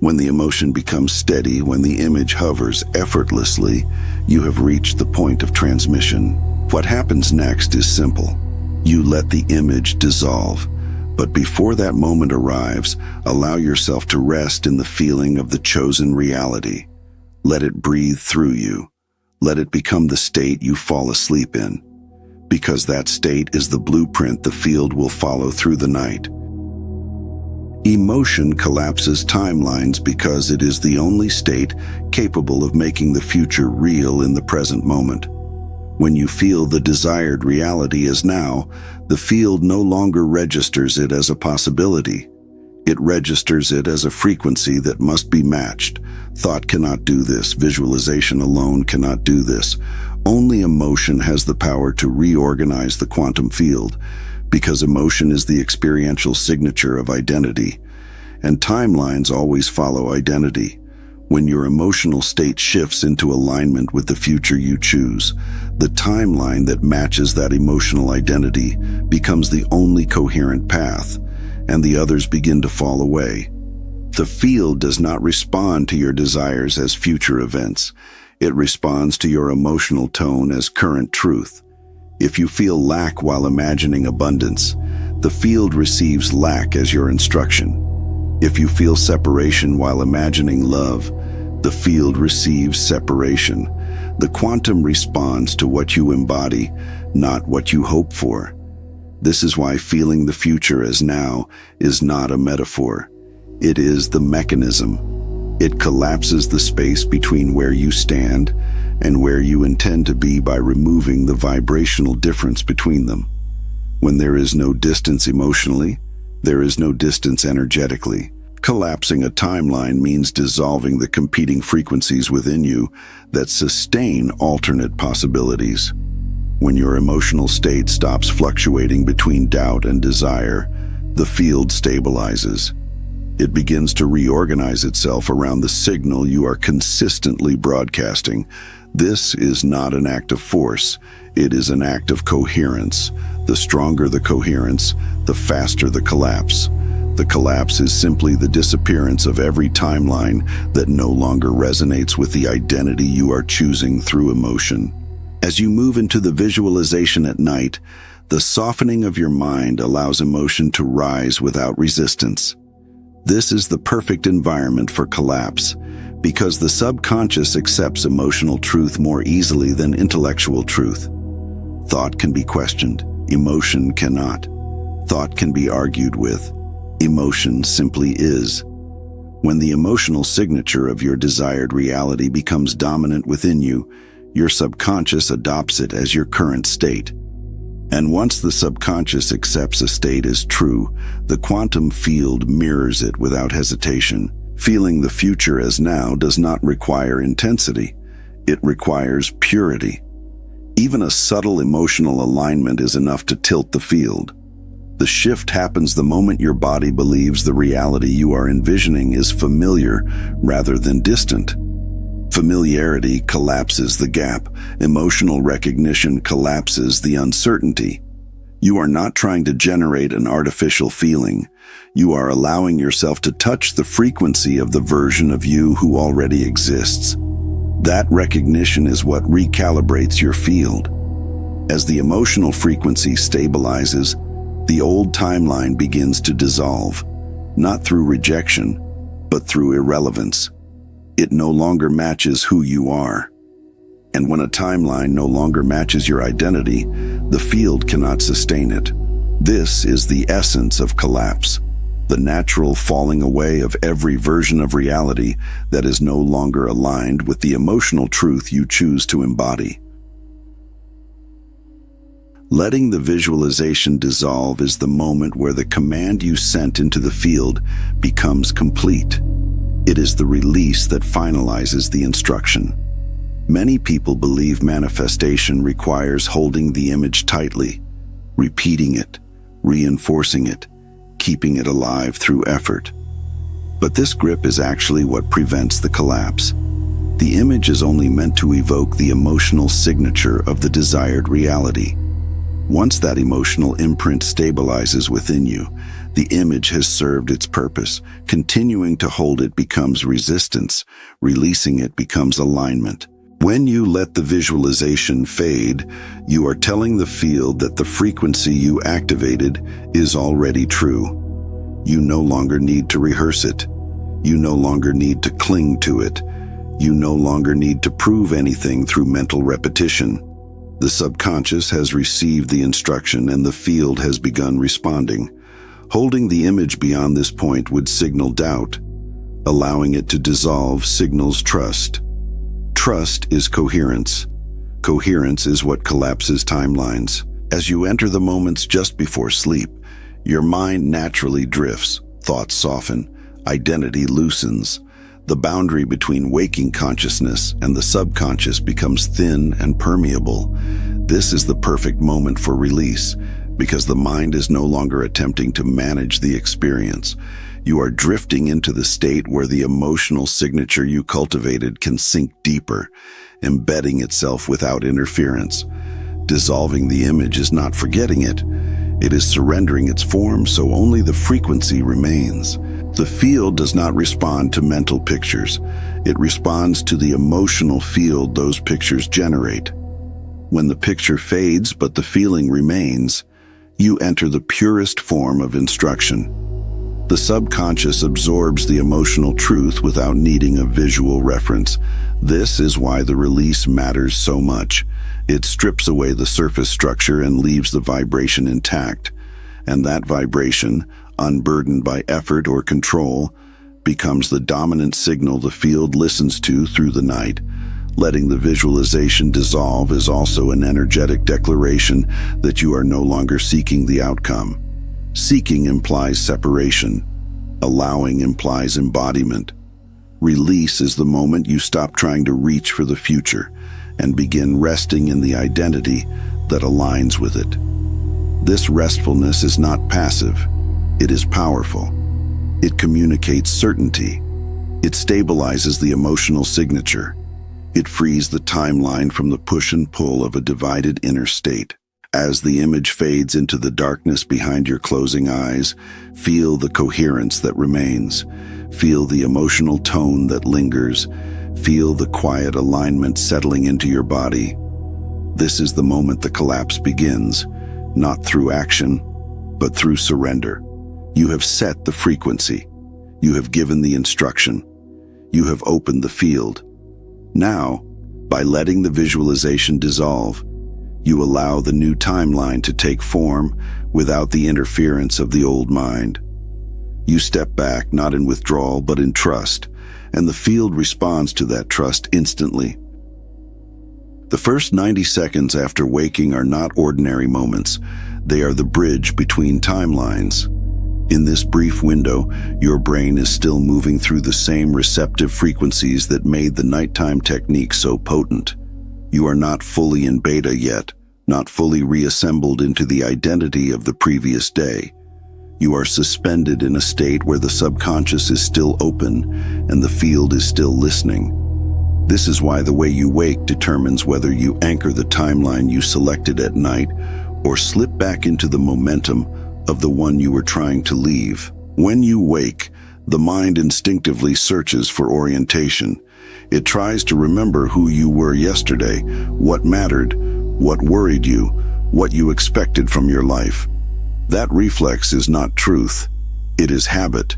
When the emotion becomes steady, when the image hovers effortlessly, you have reached the point of transmission. What happens next is simple. You let the image dissolve, But before that moment arrives, allow yourself to rest in the feeling of the chosen reality. Let it breathe through you. Let it become the state you fall asleep in, because that state is the blueprint the field will follow through the night. Emotion collapses timelines because it is the only state capable of making the future real in the present moment. When you feel the desired reality is now, the field no longer registers it as a possibility. It registers it as a frequency that must be matched. Thought cannot do this. Visualization alone cannot do this. Only emotion has the power to reorganize the quantum field, because emotion is the experiential signature of identity, and timelines always follow identity. When your emotional state shifts into alignment with the future you choose, the timeline that matches that emotional identity becomes the only coherent path, and the others begin to fall away. The field does not respond to your desires as future events. It responds to your emotional tone as current truth. If you feel lack while imagining abundance, the field receives lack as your instruction. If you feel separation while imagining love, the field receives separation. The quantum responds to what you embody, not what you hope for. This is why feeling the future as now is not a metaphor. It is the mechanism. It collapses the space between where you stand and where you intend to be by removing the vibrational difference between them. When there is no distance emotionally, there is no distance energetically. Collapsing a timeline means dissolving the competing frequencies within you that sustain alternate possibilities. When your emotional state stops fluctuating between doubt and desire, the field stabilizes. It begins to reorganize itself around the signal you are consistently broadcasting. This is not an act of force, it is an act of coherence. The stronger the coherence, the faster the collapse. The collapse is simply the disappearance of every timeline that no longer resonates with the identity you are choosing through emotion. As you move into the visualization at night, the softening of your mind allows emotion to rise without resistance. This is the perfect environment for collapse, because the subconscious accepts emotional truth more easily than intellectual truth. Thought can be questioned, emotion cannot. Thought can be argued with. Emotion simply is. When the emotional signature of your desired reality becomes dominant within you, your subconscious adopts it as your current state. And once the subconscious accepts a state as true, the quantum field mirrors it without hesitation. Feeling the future as now does not require intensity. It requires purity. Even a subtle emotional alignment is enough to tilt the field. The shift happens the moment your body believes the reality you are envisioning is familiar rather than distant. Familiarity collapses the gap. Emotional recognition collapses the uncertainty. You are not trying to generate an artificial feeling. You are allowing yourself to touch the frequency of the version of you who already exists. That recognition is what recalibrates your field. As the emotional frequency stabilizes, the old timeline begins to dissolve, not through rejection, but through irrelevance. It no longer matches who you are. And when a timeline no longer matches your identity, the field cannot sustain it. This is the essence of collapse, the natural falling away of every version of reality that is no longer aligned with the emotional truth you choose to embody. Letting the visualization dissolve is the moment where the command you sent into the field becomes complete. It is the release that finalizes the instruction. Many people believe manifestation requires holding the image tightly, repeating it, reinforcing it, keeping it alive through effort. But this grip is actually what prevents the collapse. The image is only meant to evoke the emotional signature of the desired reality. Once that emotional imprint stabilizes within you, the image has served its purpose. Continuing to hold it becomes resistance. Releasing it becomes alignment. When you let the visualization fade, you are telling the field that the frequency you activated is already true. You no longer need to rehearse it. You no longer need to cling to it. You no longer need to prove anything through mental repetition. The subconscious has received the instruction and the field has begun responding. Holding the image beyond this point would signal doubt. Allowing it to dissolve signals trust. Trust is coherence. Coherence is what collapses timelines. As you enter the moments just before sleep, your mind naturally drifts, thoughts soften, identity loosens. The boundary between waking consciousness and the subconscious becomes thin and permeable. This is the perfect moment for release, because the mind is no longer attempting to manage the experience. You are drifting into the state where the emotional signature you cultivated can sink deeper, embedding itself without interference. Dissolving the image is not forgetting it. It is surrendering its form so only the frequency remains. The field does not respond to mental pictures. It responds to the emotional field those pictures generate. When the picture fades but the feeling remains, you enter the purest form of instruction. The subconscious absorbs the emotional truth without needing a visual reference. This is why the release matters so much. It strips away the surface structure and leaves the vibration intact. And that vibration, unburdened by effort or control, becomes the dominant signal the field listens to through the night. Letting the visualization dissolve is also an energetic declaration that you are no longer seeking the outcome. Seeking implies separation. Allowing implies embodiment. Release is the moment you stop trying to reach for the future and begin resting in the identity that aligns with it. This restfulness is not passive. It is powerful. It communicates certainty. It stabilizes the emotional signature. It frees the timeline from the push and pull of a divided inner state. As the image fades into the darkness behind your closing eyes, feel the coherence that remains. Feel the emotional tone that lingers. Feel the quiet alignment settling into your body. This is the moment the collapse begins, not through action, but through surrender. You have set the frequency. You have given the instruction. You have opened the field. Now, by letting the visualization dissolve, you allow the new timeline to take form without the interference of the old mind. You step back, not in withdrawal, but in trust, and the field responds to that trust instantly. The first 90 seconds after waking are not ordinary moments. They are the bridge between timelines. In this brief window, your brain is still moving through the same receptive frequencies that made the nighttime technique so potent. You are not fully in beta yet, not fully reassembled into the identity of the previous day. You are suspended in a state where the subconscious is still open and the field is still listening. This is why the way you wake determines whether you anchor the timeline you selected at night or slip back into the momentum of the one you were trying to leave. When you wake, the mind instinctively searches for orientation. It tries to remember who you were yesterday, what mattered, what worried you, what you expected from your life. That reflex is not truth. It is habit.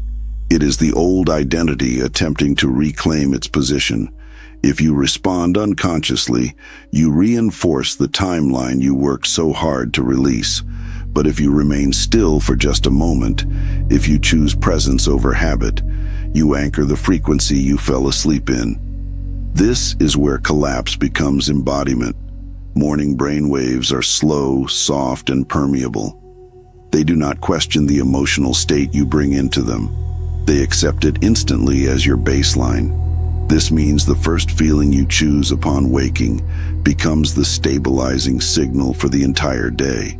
It is the old identity attempting to reclaim its position. If you respond unconsciously, you reinforce the timeline you worked so hard to release. But if you remain still for just a moment, if you choose presence over habit, you anchor the frequency you fell asleep in. This is where collapse becomes embodiment. Morning brainwaves are slow, soft, and permeable. They do not question the emotional state you bring into them. They accept it instantly as your baseline. This means the first feeling you choose upon waking becomes the stabilizing signal for the entire day.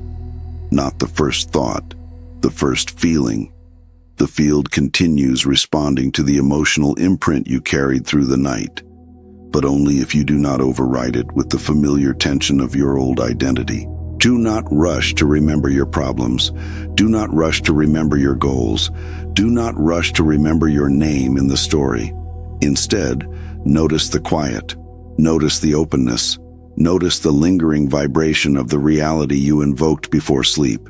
Not the first thought, the first feeling. The field continues responding to the emotional imprint you carried through the night, but only if you do not override it with the familiar tension of your old identity. Do not rush to remember your problems. Do not rush to remember your goals. Do not rush to remember your name in the story. Instead, notice the quiet. Notice the openness. Notice the lingering vibration of the reality you invoked before sleep.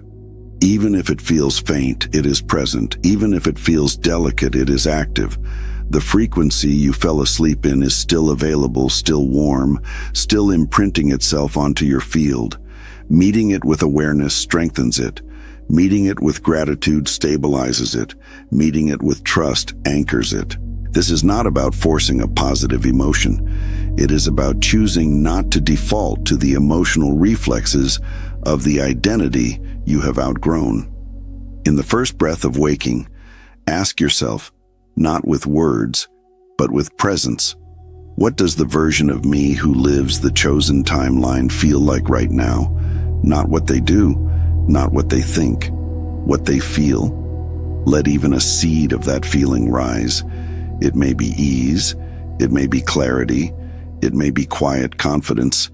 Even if it feels faint, it is present. Even if it feels delicate, it is active. The frequency you fell asleep in is still available, still warm, still imprinting itself onto your field. Meeting it with awareness strengthens it. Meeting it with gratitude stabilizes it. Meeting it with trust anchors it. This is not about forcing a positive emotion. It is about choosing not to default to the emotional reflexes of the identity you have outgrown. In the first breath of waking, ask yourself, not with words, but with presence, what does the version of me who lives the chosen timeline feel like right now? Not what they do, not what they think, what they feel. Let even a seed of that feeling rise. It may be ease, it may be clarity, it may be quiet confidence,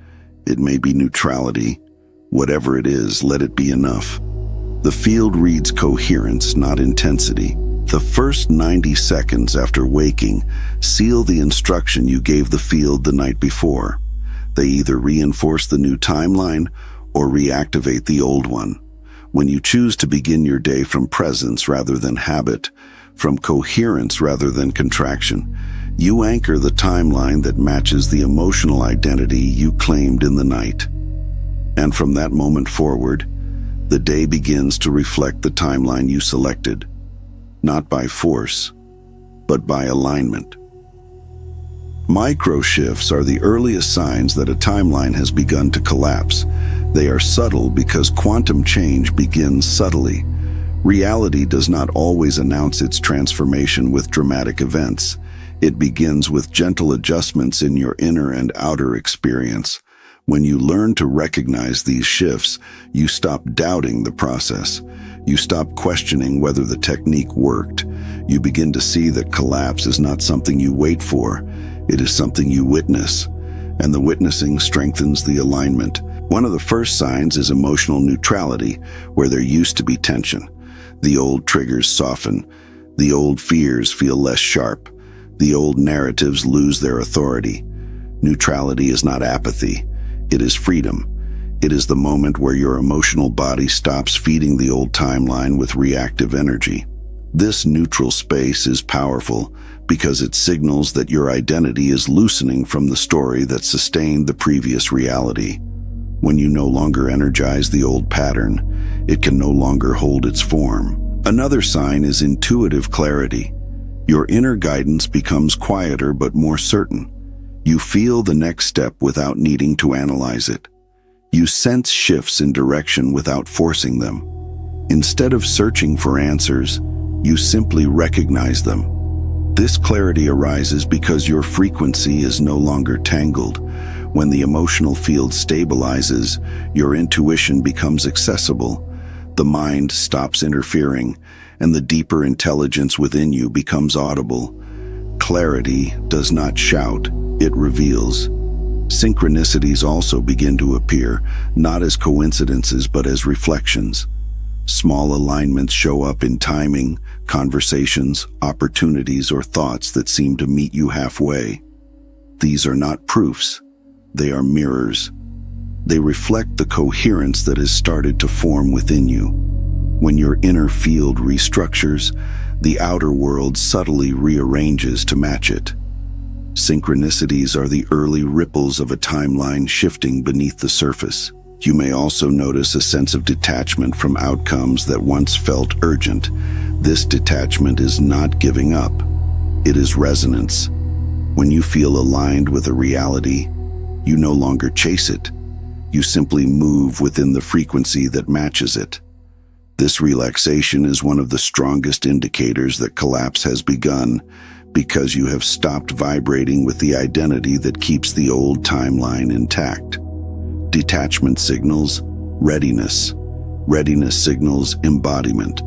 it may be neutrality. Whatever it is, let it be enough. The field reads coherence, not intensity. The first 90 seconds after waking seal the instruction you gave the field the night before. They either reinforce the new timeline or reactivate the old one. When you choose to begin your day from presence rather than habit, from coherence rather than contraction, you anchor the timeline that matches the emotional identity you claimed in the night. And from that moment forward, the day begins to reflect the timeline you selected, not by force, but by alignment. Micro shifts are the earliest signs that a timeline has begun to collapse. They are subtle because quantum change begins subtly. Reality does not always announce its transformation with dramatic events. It begins with gentle adjustments in your inner and outer experience. When you learn to recognize these shifts, you stop doubting the process. You stop questioning whether the technique worked. You begin to see that collapse is not something you wait for. It is something you witness, and the witnessing strengthens the alignment. One of the first signs is emotional neutrality, where there used to be tension. The old triggers soften. The old fears feel less sharp. The old narratives lose their authority. Neutrality is not apathy. It is freedom. It is the moment where your emotional body stops feeding the old timeline with reactive energy. This neutral space is powerful because it signals that your identity is loosening from the story that sustained the previous reality. When you no longer energize the old pattern, it can no longer hold its form. Another sign is intuitive clarity. Your inner guidance becomes quieter but more certain. You feel the next step without needing to analyze it. You sense shifts in direction without forcing them. Instead of searching for answers, you simply recognize them. This clarity arises because your frequency is no longer tangled. When the emotional field stabilizes, your intuition becomes accessible. The mind stops interfering, and the deeper intelligence within you becomes audible. Clarity does not shout, it reveals. Synchronicities also begin to appear, not as coincidences but as reflections. Small alignments show up in timing, conversations, opportunities, or thoughts that seem to meet you halfway. These are not proofs. They are mirrors. They reflect the coherence that has started to form within you. When your inner field restructures, the outer world subtly rearranges to match it. Synchronicities are the early ripples of a timeline shifting beneath the surface. You may also notice a sense of detachment from outcomes that once felt urgent. This detachment is not giving up. It is resonance. When you feel aligned with a reality, you no longer chase it. You simply move within the frequency that matches it. This relaxation is one of the strongest indicators that collapse has begun, because you have stopped vibrating with the identity that keeps the old timeline intact. Detachment signals readiness. Readiness signals embodiment.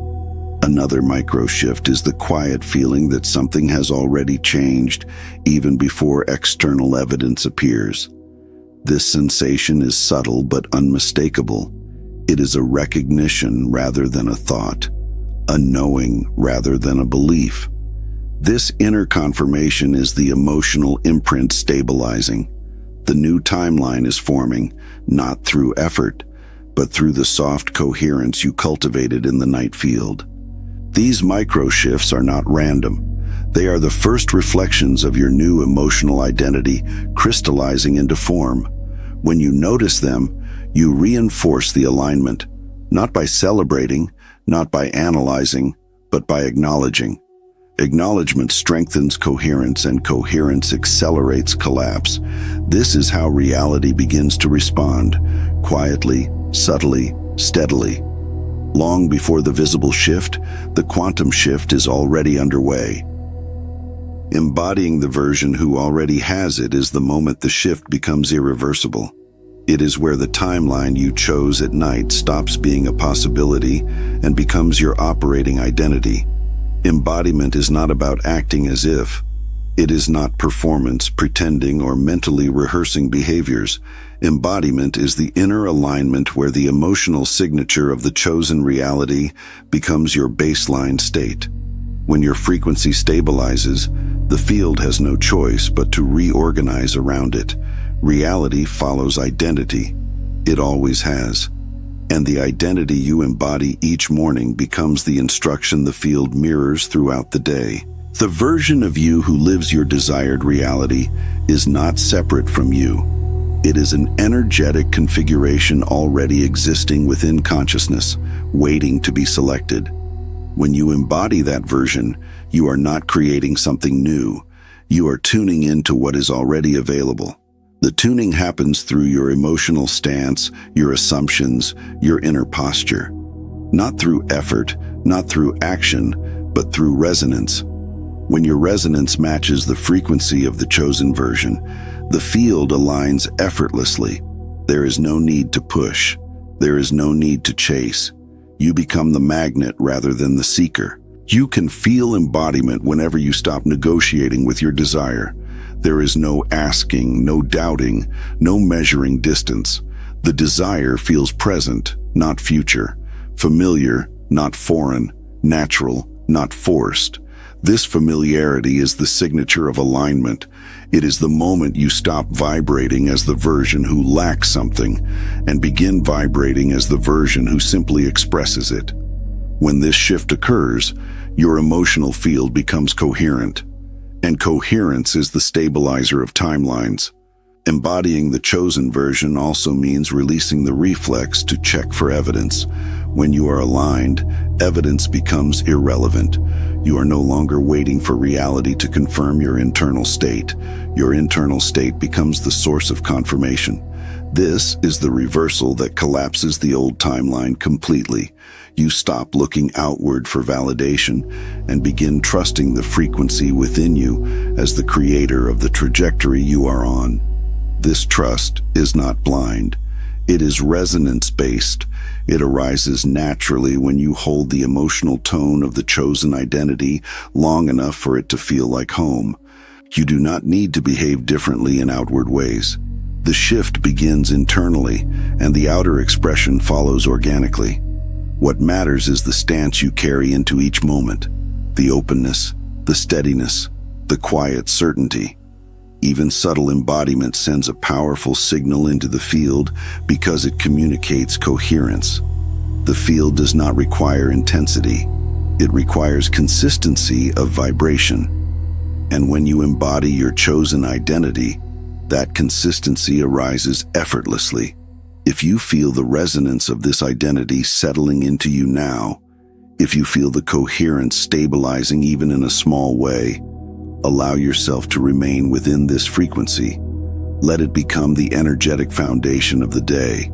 Another micro shift is the quiet feeling that something has already changed even before external evidence appears. This sensation is subtle but unmistakable. It is a recognition rather than a thought, a knowing rather than a belief. This inner confirmation is the emotional imprint stabilizing. The new timeline is forming, not through effort, but through the soft coherence you cultivated in the night field. These micro-shifts are not random. They are the first reflections of your new emotional identity crystallizing into form. When you notice them, you reinforce the alignment, not by celebrating, not by analyzing, but by acknowledging. Acknowledgement strengthens coherence, and coherence accelerates collapse. This is how reality begins to respond, quietly, subtly, steadily. Long before the visible shift, the quantum shift is already underway. Embodying the version who already has it is the moment the shift becomes irreversible. It is where the timeline you chose at night stops being a possibility and becomes your operating identity. Embodiment is not about acting as if. It is not performance, pretending, or mentally rehearsing behaviors. Embodiment is the inner alignment where the emotional signature of the chosen reality becomes your baseline state. When your frequency stabilizes, the field has no choice but to reorganize around it. Reality follows identity. It always has. And the identity you embody each morning becomes the instruction the field mirrors throughout the day. The version of you who lives your desired reality is not separate from you. It is an energetic configuration already existing within consciousness, waiting to be selected. When you embody that version, you are not creating something new. You are tuning into what is already available. The tuning happens through your emotional stance, your assumptions, your inner posture. Not through effort, not through action, but through resonance. When your resonance matches the frequency of the chosen version, the field aligns effortlessly. There is no need to push. There is no need to chase. You become the magnet rather than the seeker. You can feel embodiment whenever you stop negotiating with your desire. There is no asking, no doubting, no measuring distance. The desire feels present, not future, familiar, not foreign, natural, not forced. This familiarity is the signature of alignment. It is the moment you stop vibrating as the version who lacks something and begin vibrating as the version who simply expresses it. When this shift occurs, your emotional field becomes coherent. And coherence is the stabilizer of timelines. Embodying the chosen version also means releasing the reflex to check for evidence. When you are aligned, evidence becomes irrelevant. You are no longer waiting for reality to confirm your internal state. Your internal state becomes the source of confirmation. This is the reversal that collapses the old timeline completely. You stop looking outward for validation and begin trusting the frequency within you as the creator of the trajectory you are on. This trust is not blind. It is resonance-based. It arises naturally when you hold the emotional tone of the chosen identity long enough for it to feel like home. You do not need to behave differently in outward ways. The shift begins internally, and the outer expression follows organically. What matters is the stance you carry into each moment, the openness, the steadiness, the quiet certainty. Even subtle embodiment sends a powerful signal into the field because it communicates coherence. The field does not require intensity. It requires consistency of vibration. And when you embody your chosen identity, that consistency arises effortlessly. If you feel the resonance of this identity settling into you now, if you feel the coherence stabilizing even in a small way, allow yourself to remain within this frequency. Let it become the energetic foundation of the day,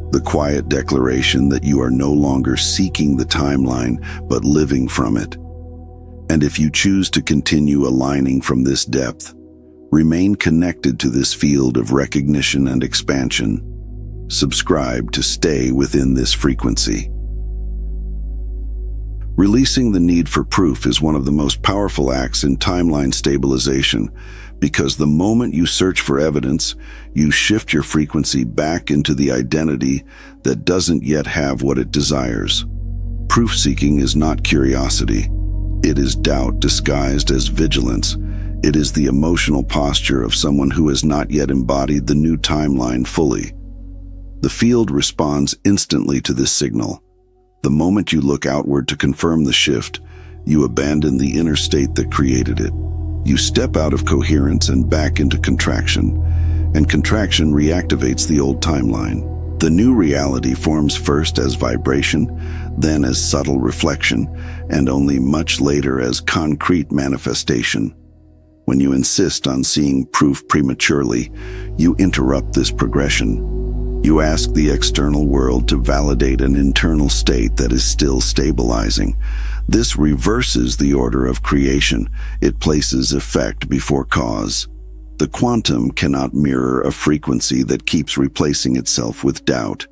the quiet declaration that you are no longer seeking the timeline, but living from it. And if you choose to continue aligning from this depth, remain connected to this field of recognition and expansion. Subscribe to stay within this frequency. Releasing the need for proof is one of the most powerful acts in timeline stabilization, because the moment you search for evidence, you shift your frequency back into the identity that doesn't yet have what it desires. Proof-seeking is not curiosity. It is doubt disguised as vigilance. It is the emotional posture of someone who has not yet embodied the new timeline fully. The field responds instantly to this signal. The moment you look outward to confirm the shift, you abandon the inner state that created it. You step out of coherence and back into contraction, and contraction reactivates the old timeline. The new reality forms first as vibration, then as subtle reflection, and only much later as concrete manifestation. When you insist on seeing proof prematurely, you interrupt this progression. You ask the external world to validate an internal state that is still stabilizing. This reverses the order of creation. It places effect before cause. The quantum cannot mirror a frequency that keeps replacing itself with doubt.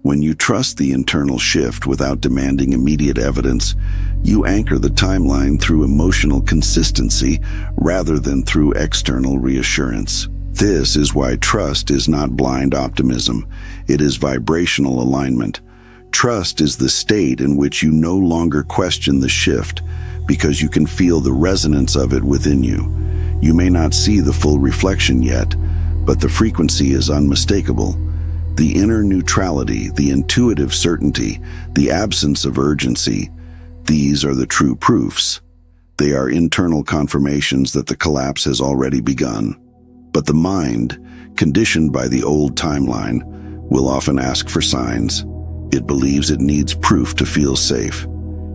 When you trust the internal shift without demanding immediate evidence, you anchor the timeline through emotional consistency rather than through external reassurance. This is why trust is not blind optimism. It is vibrational alignment. Trust is the state in which you no longer question the shift because you can feel the resonance of it within you. You may not see the full reflection yet, but the frequency is unmistakable. The inner neutrality, the intuitive certainty, the absence of urgency, these are the true proofs. They are internal confirmations that the collapse has already begun. But the mind, conditioned by the old timeline, will often ask for signs. It believes it needs proof to feel safe.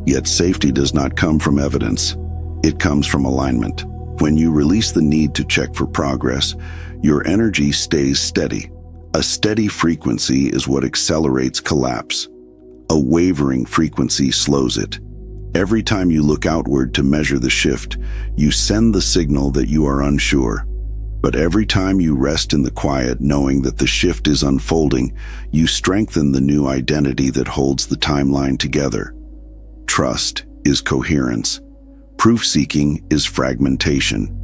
Yet safety does not come from evidence. It comes from alignment. When you release the need to check for progress, your energy stays steady. A steady frequency is what accelerates collapse. A wavering frequency slows it. Every time you look outward to measure the shift, you send the signal that you are unsure. But every time you rest in the quiet knowing that the shift is unfolding, you strengthen the new identity that holds the timeline together. Trust is coherence. Proof-seeking is fragmentation.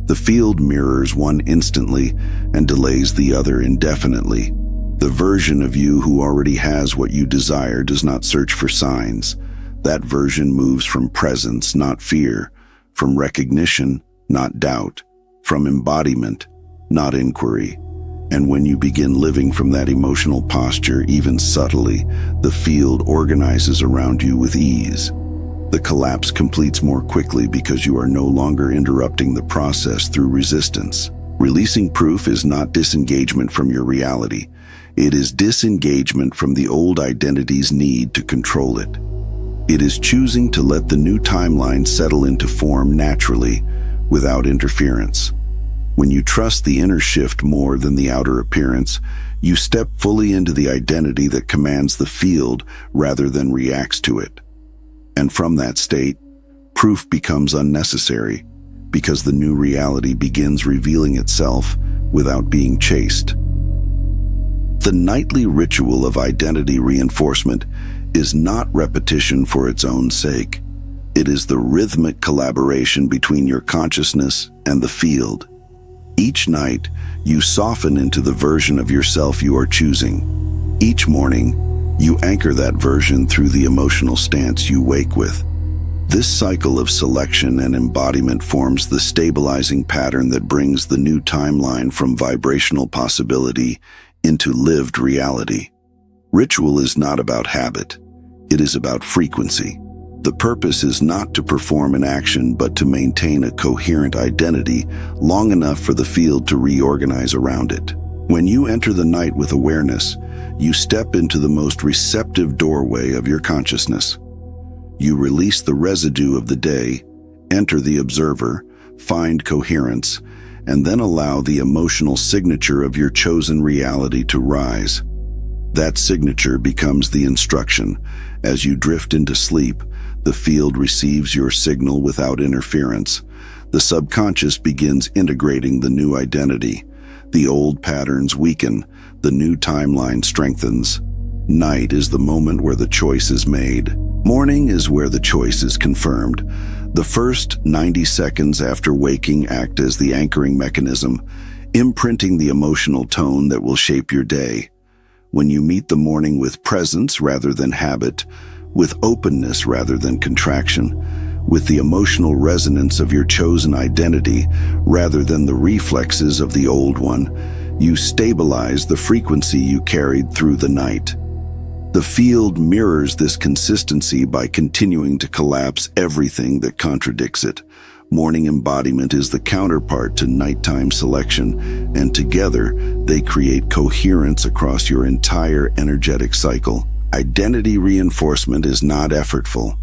The field mirrors one instantly and delays the other indefinitely. The version of you who already has what you desire does not search for signs. That version moves from presence, not fear, from recognition, not doubt, from embodiment, not inquiry. And when you begin living from that emotional posture, even subtly, the field organizes around you with ease. The collapse completes more quickly because you are no longer interrupting the process through resistance. Releasing proof is not disengagement from your reality. It is disengagement from the old identity's need to control it. It is choosing to let the new timeline settle into form naturally, without interference. When you trust the inner shift more than the outer appearance, you step fully into the identity that commands the field rather than reacts to it. And from that state, proof becomes unnecessary because the new reality begins revealing itself without being chased. The nightly ritual of identity reinforcement is not repetition for its own sake. It is the rhythmic collaboration between your consciousness and the field. Each night, you soften into the version of yourself you are choosing. Each morning, you anchor that version through the emotional stance you wake with. This cycle of selection and embodiment forms the stabilizing pattern that brings the new timeline from vibrational possibility into lived reality. Ritual is not about habit. It is about frequency. The purpose is not to perform an action, but to maintain a coherent identity long enough for the field to reorganize around it. When you enter the night with awareness, you step into the most receptive doorway of your consciousness. You release the residue of the day, enter the observer, find coherence, and then allow the emotional signature of your chosen reality to rise. That signature becomes the instruction. As you drift into sleep, the field receives your signal without interference. The subconscious begins integrating the new identity. The old patterns weaken, the new timeline strengthens. Night is the moment where the choice is made. Morning is where the choice is confirmed. The first 90 seconds after waking act as the anchoring mechanism, imprinting the emotional tone that will shape your day. When you meet the morning with presence rather than habit, with openness rather than contraction, with the emotional resonance of your chosen identity rather than the reflexes of the old one. You stabilize the frequency you carried through the night. The field mirrors this consistency by continuing to collapse everything that contradicts it. Morning embodiment is the counterpart to nighttime selection, and together they create coherence across your entire energetic cycle. Identity reinforcement is not effortful.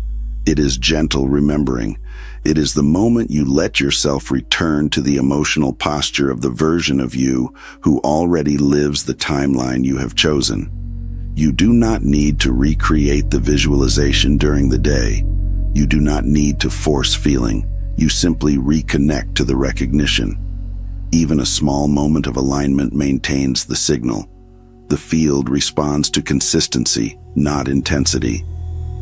It is gentle remembering. It is the moment you let yourself return to the emotional posture of the version of you who already lives the timeline you have chosen. You do not need to recreate the visualization during the day. You do not need to force feeling. You simply reconnect to the recognition. Even a small moment of alignment maintains the signal. The field responds to consistency, not intensity.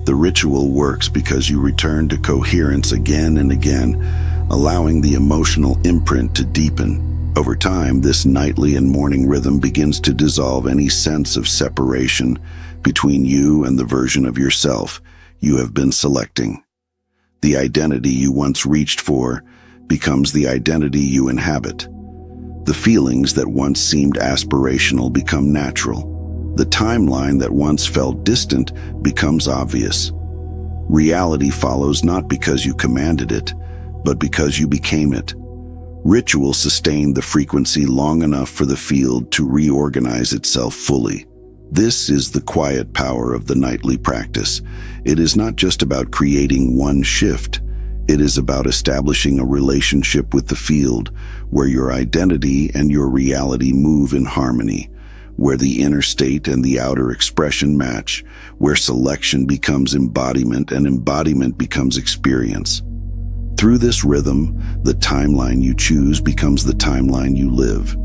The ritual works because you return to coherence again and again, allowing the emotional imprint to deepen. Over time, this nightly and morning rhythm begins to dissolve any sense of separation between you and the version of yourself you have been selecting. The identity you once reached for becomes the identity you inhabit. The feelings that once seemed aspirational become natural. The timeline that once felt distant becomes obvious. Reality follows not because you commanded it, but because you became it. Ritual sustained the frequency long enough for the field to reorganize itself fully. This is the quiet power of the nightly practice. It is not just about creating one shift. It is about establishing a relationship with the field where your identity and your reality move in harmony, where the inner state and the outer expression match, where selection becomes embodiment and embodiment becomes experience. Through this rhythm, the timeline you choose becomes the timeline you live.